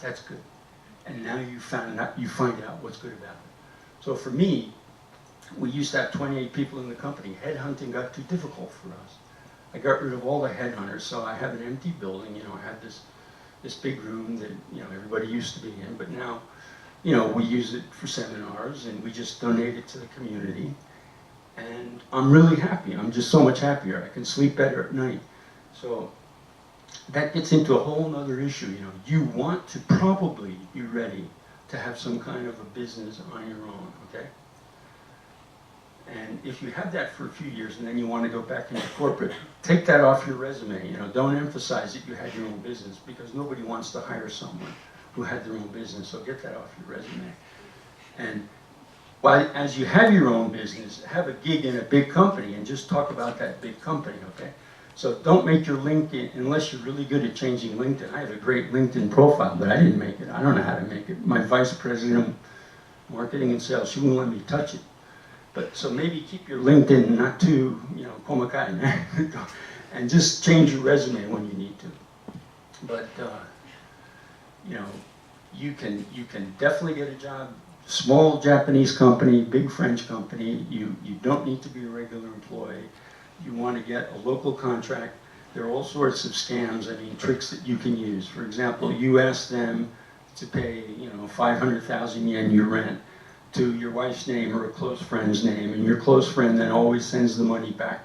That's good. And now you find out what's good about it. So for me, we used to have 28 people in the company. Headhunting got too difficult for us. I got rid of all the headhunters, so I have an empty building. I have this big room that everybody used to be in, but now we use it for seminars, and we just donate it to the community. And I'm really happy. I'm just so much happier. I can sleep better at night. So that gets into a whole other issue. You want to probably be ready to to have some kind of a business on your own, okay? And if you have that for a few years and then you want to go back into corporate, take that off your resume. You know, don't emphasize that you had your own business, because nobody wants to hire someone who had their own business. So get that off your resume. And as you have your own business, have a gig in a big company and just talk about that big company, okay? So don't make your LinkedIn, unless you're really good at changing LinkedIn. I have a great LinkedIn profile, but I didn't make it. I don't know how to make it. My vice president of marketing and sales, she wouldn't let me touch it. But so maybe keep your LinkedIn not too, you know, komakai, and just change your resume when you need to. But you know, you can definitely get a job. Small Japanese company, big French company. You don't need to be a regular employee. You want to get a local contract. There are all sorts of scams. I mean, tricks that you can use. For example, you ask them to pay, you know, 500,000 yen your rent to your wife's name or a close friend's name, and your close friend then always sends the money back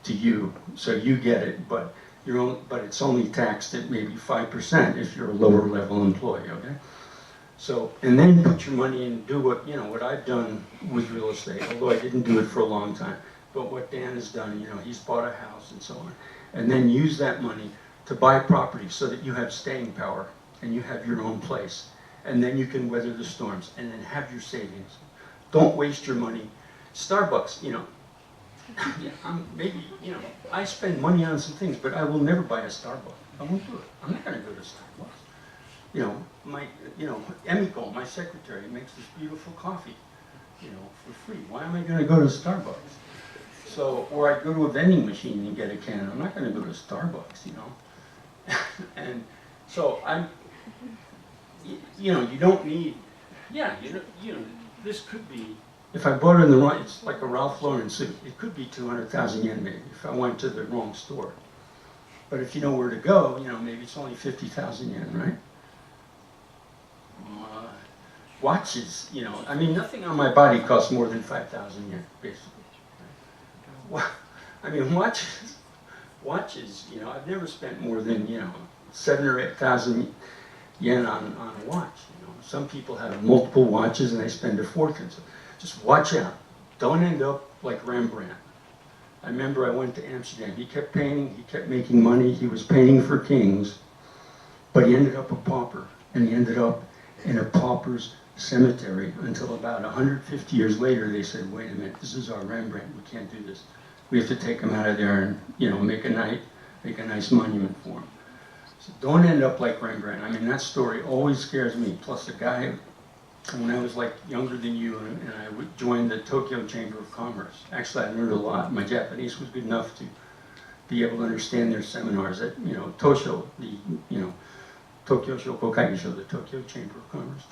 to you, so you get it, but it's only taxed at maybe 5% if you're a lower level employee, okay? So, and then put your money in, do what I've done with real estate, although I didn't do it for a long time, but what Dan has done, you know, he's bought a house and so on, and then use that money to buy property so that you have staying power and you have your own place. And then you can weather the storms, and then have your savings. Don't waste your money. Starbucks, you know, maybe, you know, I spend money on some things, but I will never buy a Starbucks. I won't do it. I'm not going to go to Starbucks. You know, Emiko, my secretary, makes this beautiful coffee, you know, for free. Why am I going to go to Starbucks? So, or I go to a vending machine and get a can. I'm not going to go to Starbucks, you know. And so you know, you don't need, you know, this could be, if I bought it in the wrong, it's like a Ralph Lauren suit, it could be 200,000 yen maybe, if I went to the wrong store. But if you know where to go, you know, maybe it's only 50,000 yen, right? Watches, you know, I mean, nothing on my body costs more than 5,000 yen, basically. I mean, watches, you know, I've never spent more than, you know, 7,000 or 8,000 yen on a watch. You know, some people have multiple watches and they spend a fortune. So just watch out. Don't end up like Rembrandt. I remember I went to Amsterdam. He kept painting. He kept making money. He was painting for kings, but he ended up a pauper, and he ended up in a pauper's cemetery until about 150 years later. They said, "Wait a minute. This is our Rembrandt. We can't do this. We have to take him out of there and, you know, make a nice monument for him." So don't end up like Rembrandt. I mean, that story always scares me. Plus, a guy, when I was like younger than you, and I joined the Tokyo Chamber of Commerce. Actually, I learned a lot. My Japanese was good enough to be able to understand their seminars at, you know, Tosho, the, you know, Tokyo Shoko Kaigisho, the Tokyo Chamber of Commerce.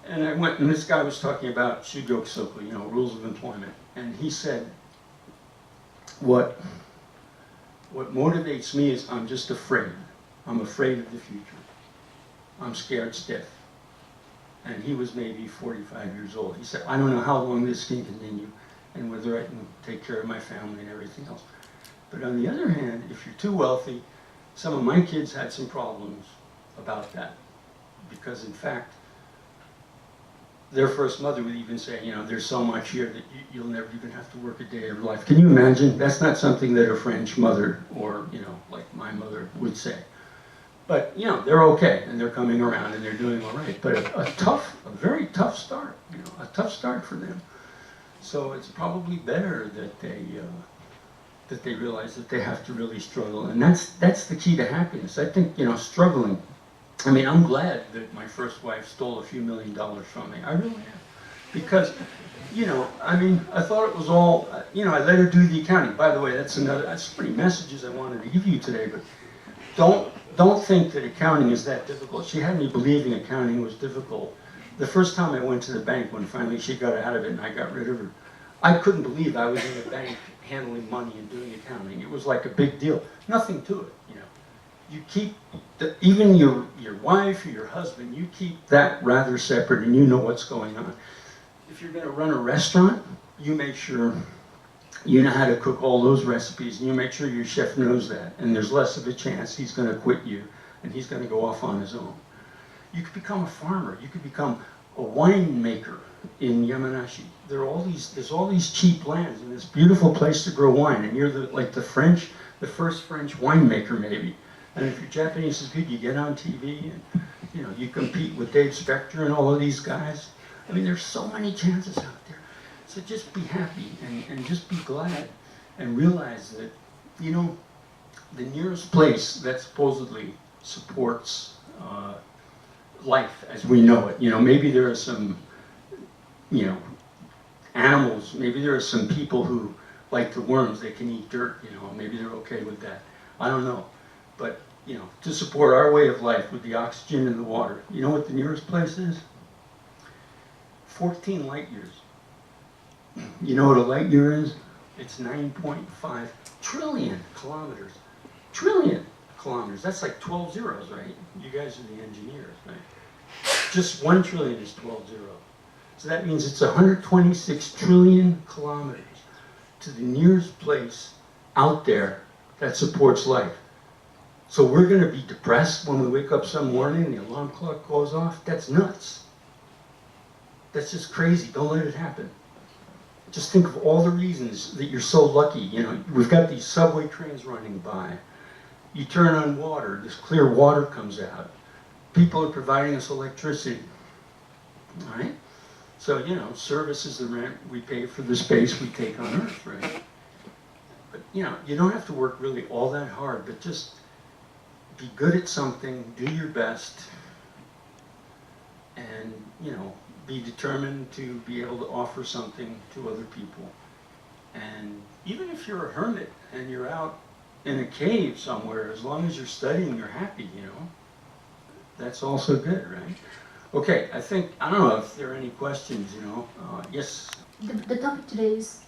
And I went, and this guy was talking about Shugyokusoku, you know, rules of employment. And he said, what motivates me is I'm just afraid. I'm afraid of the future. I'm scared stiff. And he was maybe 45 years old. He said, I don't know how long this can continue and whether I can take care of my family and everything else. But on the other hand, if you're too wealthy, some of my kids had some problems about that. Because in fact, their first mother would even say, you know, there's so much here that you'll never even have to work a day of your life. Can you imagine? That's not something that a French mother or, you know, like my mother would say. But, you know, they're okay, and they're coming around, and they're doing all right. But a very tough start, you know, a tough start for them. So it's probably better that they realize that they have to really struggle. And that's the key to happiness. I think, you know, struggling. I mean, I'm glad that my first wife stole a few $1 million from me. I really am. Because, you know, I mean, I thought it was all, you know, I let her do the accounting. By the way, that's so many messages I wanted to give you today, but don't think that accounting is that difficult. She had me believing accounting was difficult. The first time I went to the bank, when finally she got out of it and I got rid of her, I couldn't believe I was in the bank handling money and doing accounting. It was like a big deal. Nothing to it, you know. You keep, even your wife or your husband, you keep that rather separate and you know what's going on. If you're going to run a restaurant, you make sure you know how to cook all those recipes, and you make sure your chef knows that, and there's less of a chance he's going to quit you and he's going to go off on his own. You could become a farmer. You could become a winemaker in Yamanashi. There's all these cheap lands and this beautiful place to grow wine, and you're the first French winemaker maybe. And if your Japanese is good, you get on TV and you compete with Dave Spector and all of these guys. I mean, there's so many chances out there. So just be happy and just be glad and realize that, the nearest place that supposedly supports life as we know it. Maybe there are some, animals, maybe there are some people who, like the worms, they can eat dirt, maybe they're okay with that. I don't know. But, to support our way of life with the oxygen and the water, you know what the nearest place is? 14 light years. You know what a light year is? It's 9.5 trillion kilometers. Trillion kilometers. That's like 12 zeros, right? You guys are the engineers, right? Just 1 trillion is 12 zeros. So that means it's 126 trillion kilometers to the nearest place out there that supports life. So we're going to be depressed when we wake up some morning and the alarm clock goes off? That's nuts. That's just crazy. Don't let it happen. Just think of all the reasons that you're so lucky. We've got these subway trains running by. You turn on water, this clear water comes out. People are providing us electricity. All right? So, service is the rent we pay for the space we take on Earth, right? But, you don't have to work really all that hard, but just be good at something, do your best, and, be determined to be able to offer something to other people. And even if you're a hermit and you're out in a cave somewhere, as long as you're studying, you're happy, That's also good, right? Okay, I don't know if there are any questions, yes? The topic today is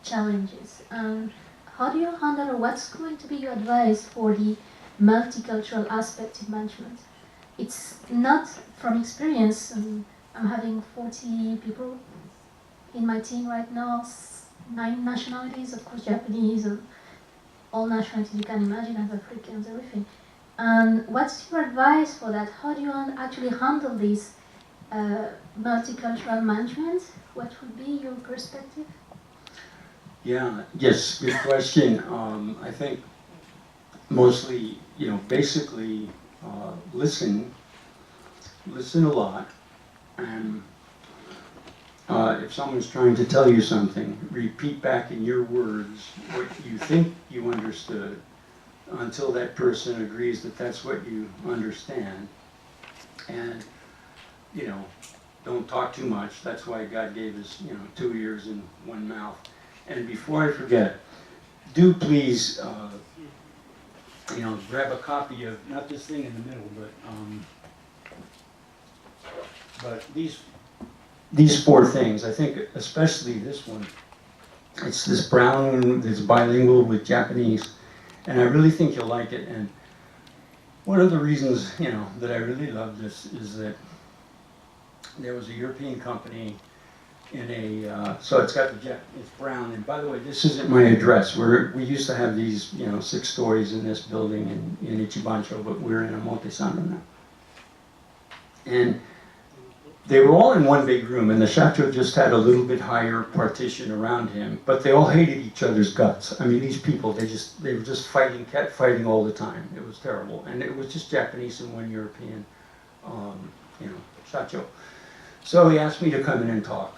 challenges. How do you handle, or what's going to be your advice for the multicultural aspect of management? It's not from experience. I'm having 40 people in my team right now, 9 nationalities, of course Japanese, and all nationalities you can imagine, and Africans, everything. And what's your advice for that? How do you actually handle this multicultural management? What would be your perspective? Yes, good question. I think mostly, basically listen a lot. And if someone's trying to tell you something, repeat back in your words what you think you understood until that person agrees that that's what you understand. And, don't talk too much. That's why God gave us, 2 ears and 1 mouth. And before I forget, do please, grab a copy of, not this thing in the middle, but these 4 things. I think especially this one. It's this brown, it's bilingual with Japanese, and I really think you'll like it. And one of the reasons, that I really love this is that there was a European company in so it's brown. And by the way, this isn't my address. We used to have these, 6 stories in this building in Ichibancho, but we're in a Montesano now. And they were all in one big room, and the shacho just had a little bit higher partition around him, but they all hated each other's guts. I mean, these people, they were just fighting all the time. It was terrible. And it was just Japanese and 1 European, shacho. So he asked me to come in and talk.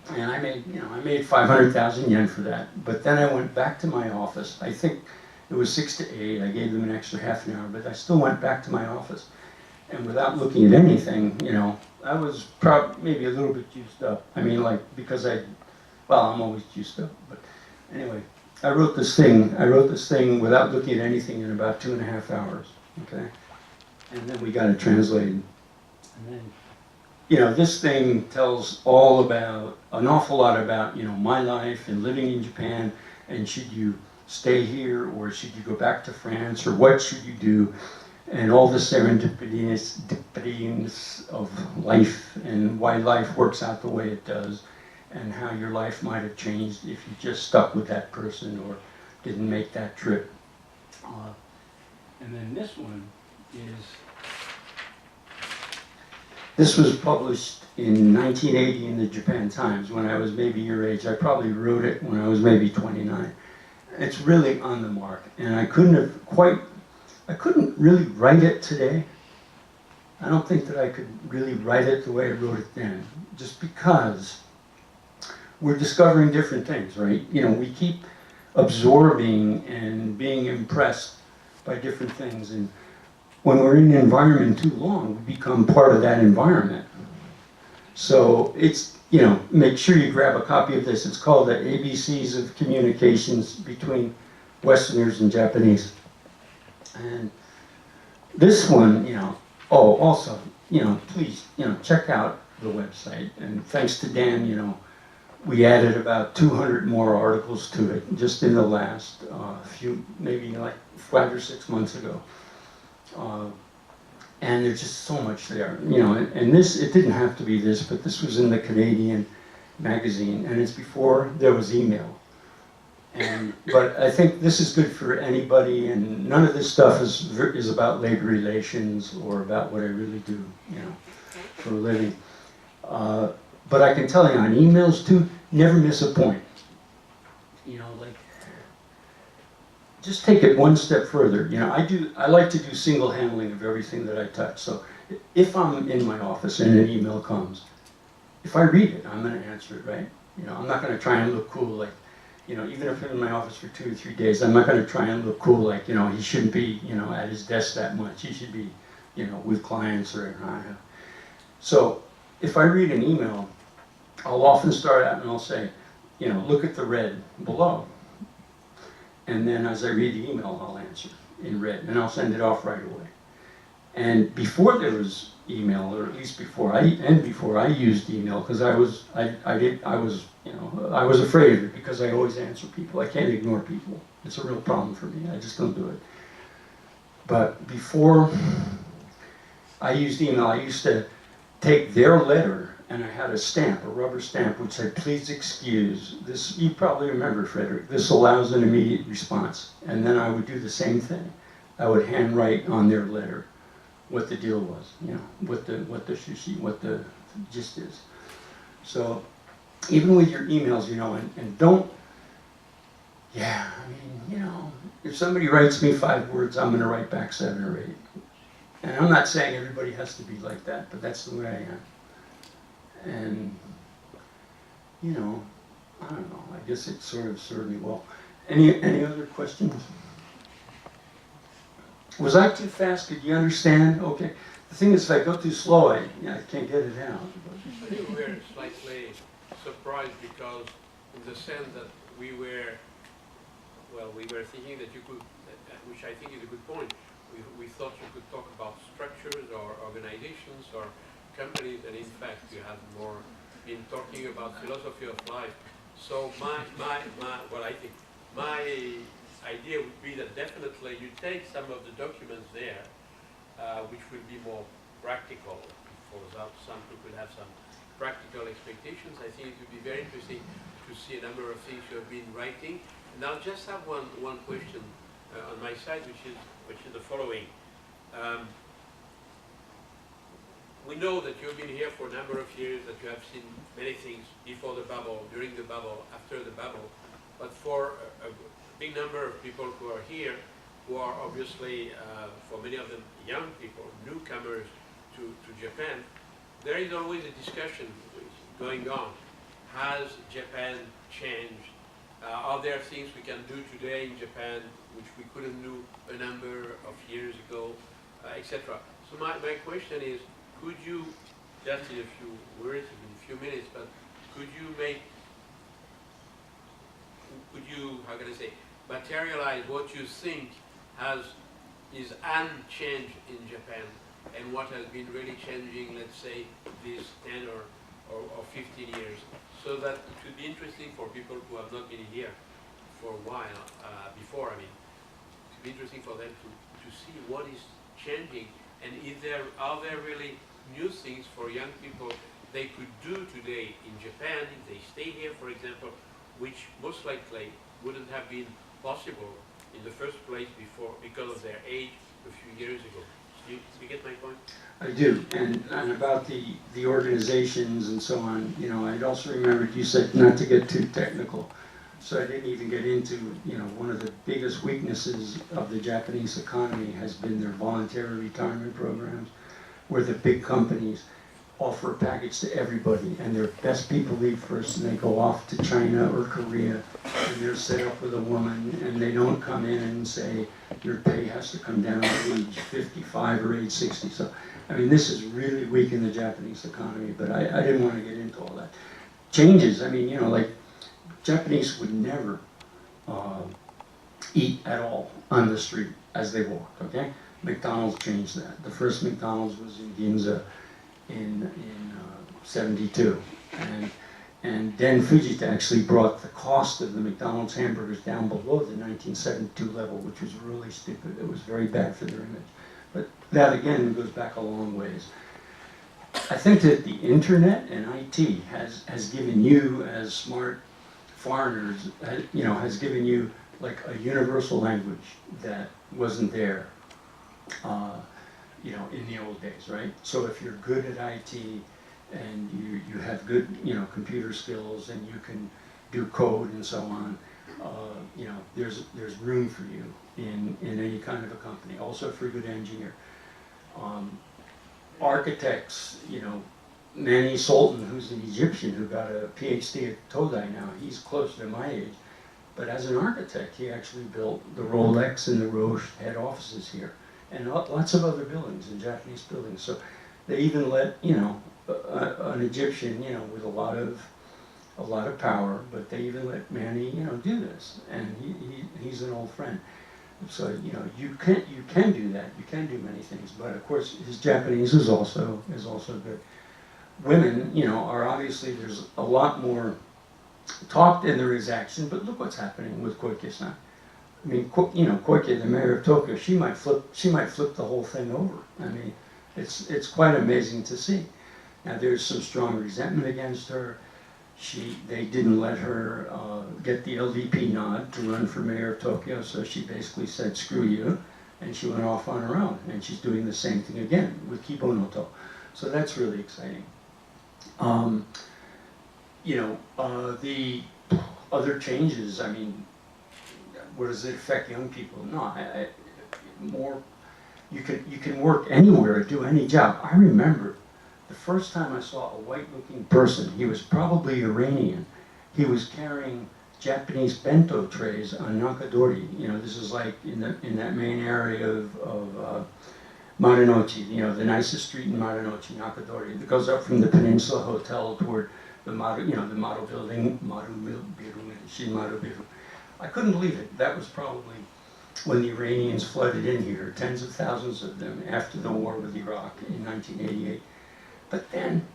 And I made 500,000 yen for that. But then I went back to my office. I think it was 6 to 8. I gave them an extra half an hour, but I still went back to my office. And without looking at anything, I was maybe a little bit juiced up. I mean, because I'm always juiced up. But anyway, I wrote this thing without looking at anything in about 2.5 hours, okay? And then we got it translated. And then, this thing tells an awful lot about, my life and living in Japan, and should you stay here, or should you go back to France, or what should you do? And all the serendipitous of life, and why life works out the way it does, and how your life might have changed if you just stuck with that person or didn't make that trip. And then this one is This was published in 1980 in the Japan Times when I was maybe your age. I probably wrote it when I was maybe 29. It's really on the mark, and I couldn't really write it today. I don't think that I could really write it the way I wrote it then, just because we're discovering different things, right? You know, we keep absorbing and being impressed by different things, and when we're in the environment too long, we become part of that environment. So it's, you know, make sure you grab a copy of this. It's called the ABCs of Communications Between Westerners and Japanese. And this one, you know, oh, also, you know, please, you know, check out the website. And thanks to Dan, you know, we added about 200 more articles to it just in the last few, maybe like 5 or 6 months ago. And there's just so much there, you know, and this, it didn't have to be this, but this was in the Canadian magazine, and it's before there was email. But I think this is good for anybody, and none of this stuff is about labor relations or about what I really do, you know, for a living. But I can tell you on emails too, never miss a point. You know, like, just take it one step further. You know, I like to do single handling of everything that I touch. So if I'm in my office and an email comes, if I read it, I'm going to answer it, right? You know, I'm not going to try and look cool, like, you know, even if I'm in my office for 2 or 3 days, I'm not going to try and look cool, like, you know, he shouldn't be, you know, at his desk that much. He should be, you know, with clients or, so if I read an email, I'll often start out and I'll say, you know, look at the red below. And then as I read the email, I'll answer in red, and I'll send it off right away. And before there was email, or at least before I used email, because I was afraid of it, because I always answer people. I can't ignore people. It's a real problem for me. I just don't do it. But before I used email, I used to take their letter, and I had a stamp, a rubber stamp, which said, please excuse this. You probably remember, Frederick. This allows an immediate response. And then I would do the same thing. I would handwrite on their letter what the deal was, you know, what the gist is. So even with your emails, you know, and don't, yeah, I mean, you know, if somebody writes me 5 words, I'm going to write back 7 or 8. And I'm not saying everybody has to be like that, but that's the way I am. And, you know, I don't know, I guess it sort of served me well. Any other questions? Was I too fast? Could you understand? Okay. The thing is, if I go too slow, I can't get it out. I think we were slightly surprised because, in the sense that we were thinking that you could, which I think is a good point, we thought you could talk about structures or organizations or companies, and in fact you have more been talking about philosophy of life. So my idea would be that definitely you take some of the documents there, which will be more practical, because some people could have some practical expectations. I think it would be very interesting to see a number of things you have been writing. And I'll just have one question on my side, which is the following. We know that you've been here for a number of years, that you have seen many things before the bubble, during the bubble, after the bubble. But for a big number of people who are here, who are obviously, for many of them, young people, newcomers to Japan, there is always a discussion going on. Has Japan changed? Are there things we can do today in Japan which we couldn't do a number of years ago, etc.? So my question is, could you, just in a few words, in a few minutes, but could you, how can I say, materialize what you think is unchanged in Japan, and what has been really changing, let's say, these 10 or 15 years, so that it would be interesting for people who have not been here for a while, before, I mean, it would be interesting for them to see what is changing, and are there really new things for young people they could do today in Japan, if they stay here, for example, which most likely wouldn't have been possible in the first place before, because of their age a few years ago. You get my point? I do, and about the organizations and so on, you know, I'd also remembered you said not to get too technical, so I didn't even get into, you know, one of the biggest weaknesses of the Japanese economy has been their voluntary retirement programs, where the big companies offer a package to everybody, and their best people leave first, and they go off to China or Korea, and they're set up with a woman, and they don't come in and say, your pay has to come down at age 55 or age 60. So, I mean, this is really weak in the Japanese economy, but I didn't want to get into all that. Changes, I mean, you know, like, Japanese would never eat at all on the street as they walked, okay? McDonald's changed that. The first McDonald's was in Ginza in 72. And then Fujita actually brought the cost of the McDonald's hamburgers down below the 1972 level, which was really stupid. It was very bad for their image. But that, again, goes back a long ways. I think that the internet and IT has given you, as smart foreigners, you know, has given you like a universal language that wasn't there, you know, in the old days, right? So if you're good at IT and you have good, you know, computer skills and you can do code and so on, you know, there's room for you in any kind of a company. Also for a good engineer. Architects, you know, Manny Sultan, who's an Egyptian who got a PhD at Todai now, he's closer to my age. But as an architect, he actually built the Rolex and the Roche head offices here, and lots of other buildings, and Japanese buildings. So they even let, you know, an Egyptian, you know, with a lot of power, but they even let Manny, you know, do this, and he's an old friend. So, you know, you can do that. You can do many things, but of course, his Japanese is also good. Women, you know, are obviously, there's a lot more talk than there is action, but look what's happening with Koike-san. I mean, you know, Koike, the mayor of Tokyo, she might flip the whole thing over. I mean, it's quite amazing to see. Now, there's some strong resentment against her. They didn't let her get the LDP nod to run for mayor of Tokyo, so she basically said, screw you, and she went off on her own, and she's doing the same thing again with Kibonoto. So that's really exciting. You know, the other changes, I mean, what does it affect young people? No, you can work anywhere, do any job. I remember the first time I saw a white-looking person, he was probably Iranian. He was carrying Japanese bento trays on Nakadori. You know, this is like in that main area of Marunouchi, you know, the nicest street in Marunouchi, Nakadori. It goes up from the Peninsula Hotel toward the Maru, you know, the Maru building, Shinmaru Biru. I couldn't believe it. That was probably when the Iranians flooded in here, tens of thousands of them after the war with Iraq in 1988. But then,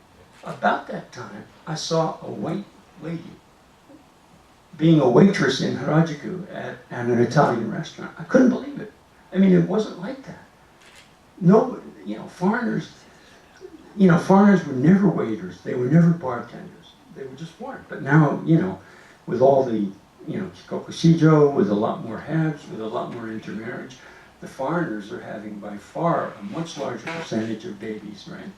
about that time, I saw a white lady being a waitress in Harajuku at an Italian restaurant. I couldn't believe it. I mean, it wasn't like that. No, you know, foreigners were never waiters. They were never bartenders. They were just weren't. But now, you know, with all the, you know, Kikokushijo, with a lot more haves, with a lot more intermarriage, the foreigners are having by far a much larger percentage of babies, right,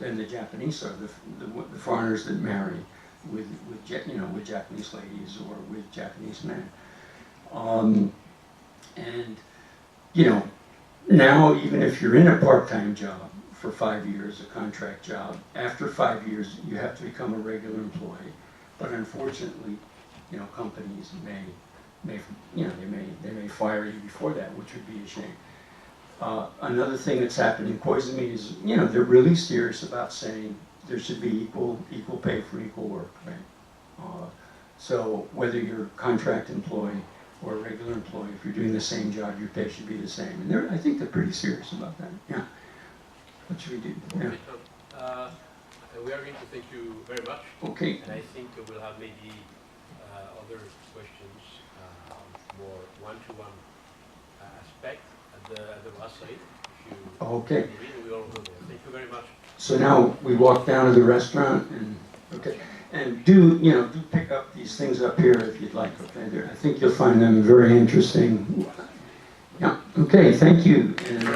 than the Japanese are. The foreigners that marry with Japanese ladies or with Japanese men, and you know, now even if you're in a part-time job for 5 years, a contract job, after 5 years you have to become a regular employee. But unfortunately, you know, companies may fire you before that, which would be a shame. Another thing that's happened in Koizumi is, you know, they're really serious about saying there should be equal pay for equal work, right? So whether you're a contract employee or a regular employee, if you're doing the same job, your pay should be the same. And I think they're pretty serious about that. Yeah. What should we do? Yeah. We are going to thank you very much. Okay. And I think we'll have maybe other questions, more one-to-one aspect at the last side. Okay. We all go there. Thank you very much. So now we walk down to the restaurant, and okay, and do pick up these things up here if you'd like. Okay, I think you'll find them very interesting. Yeah. Okay. Thank you. And,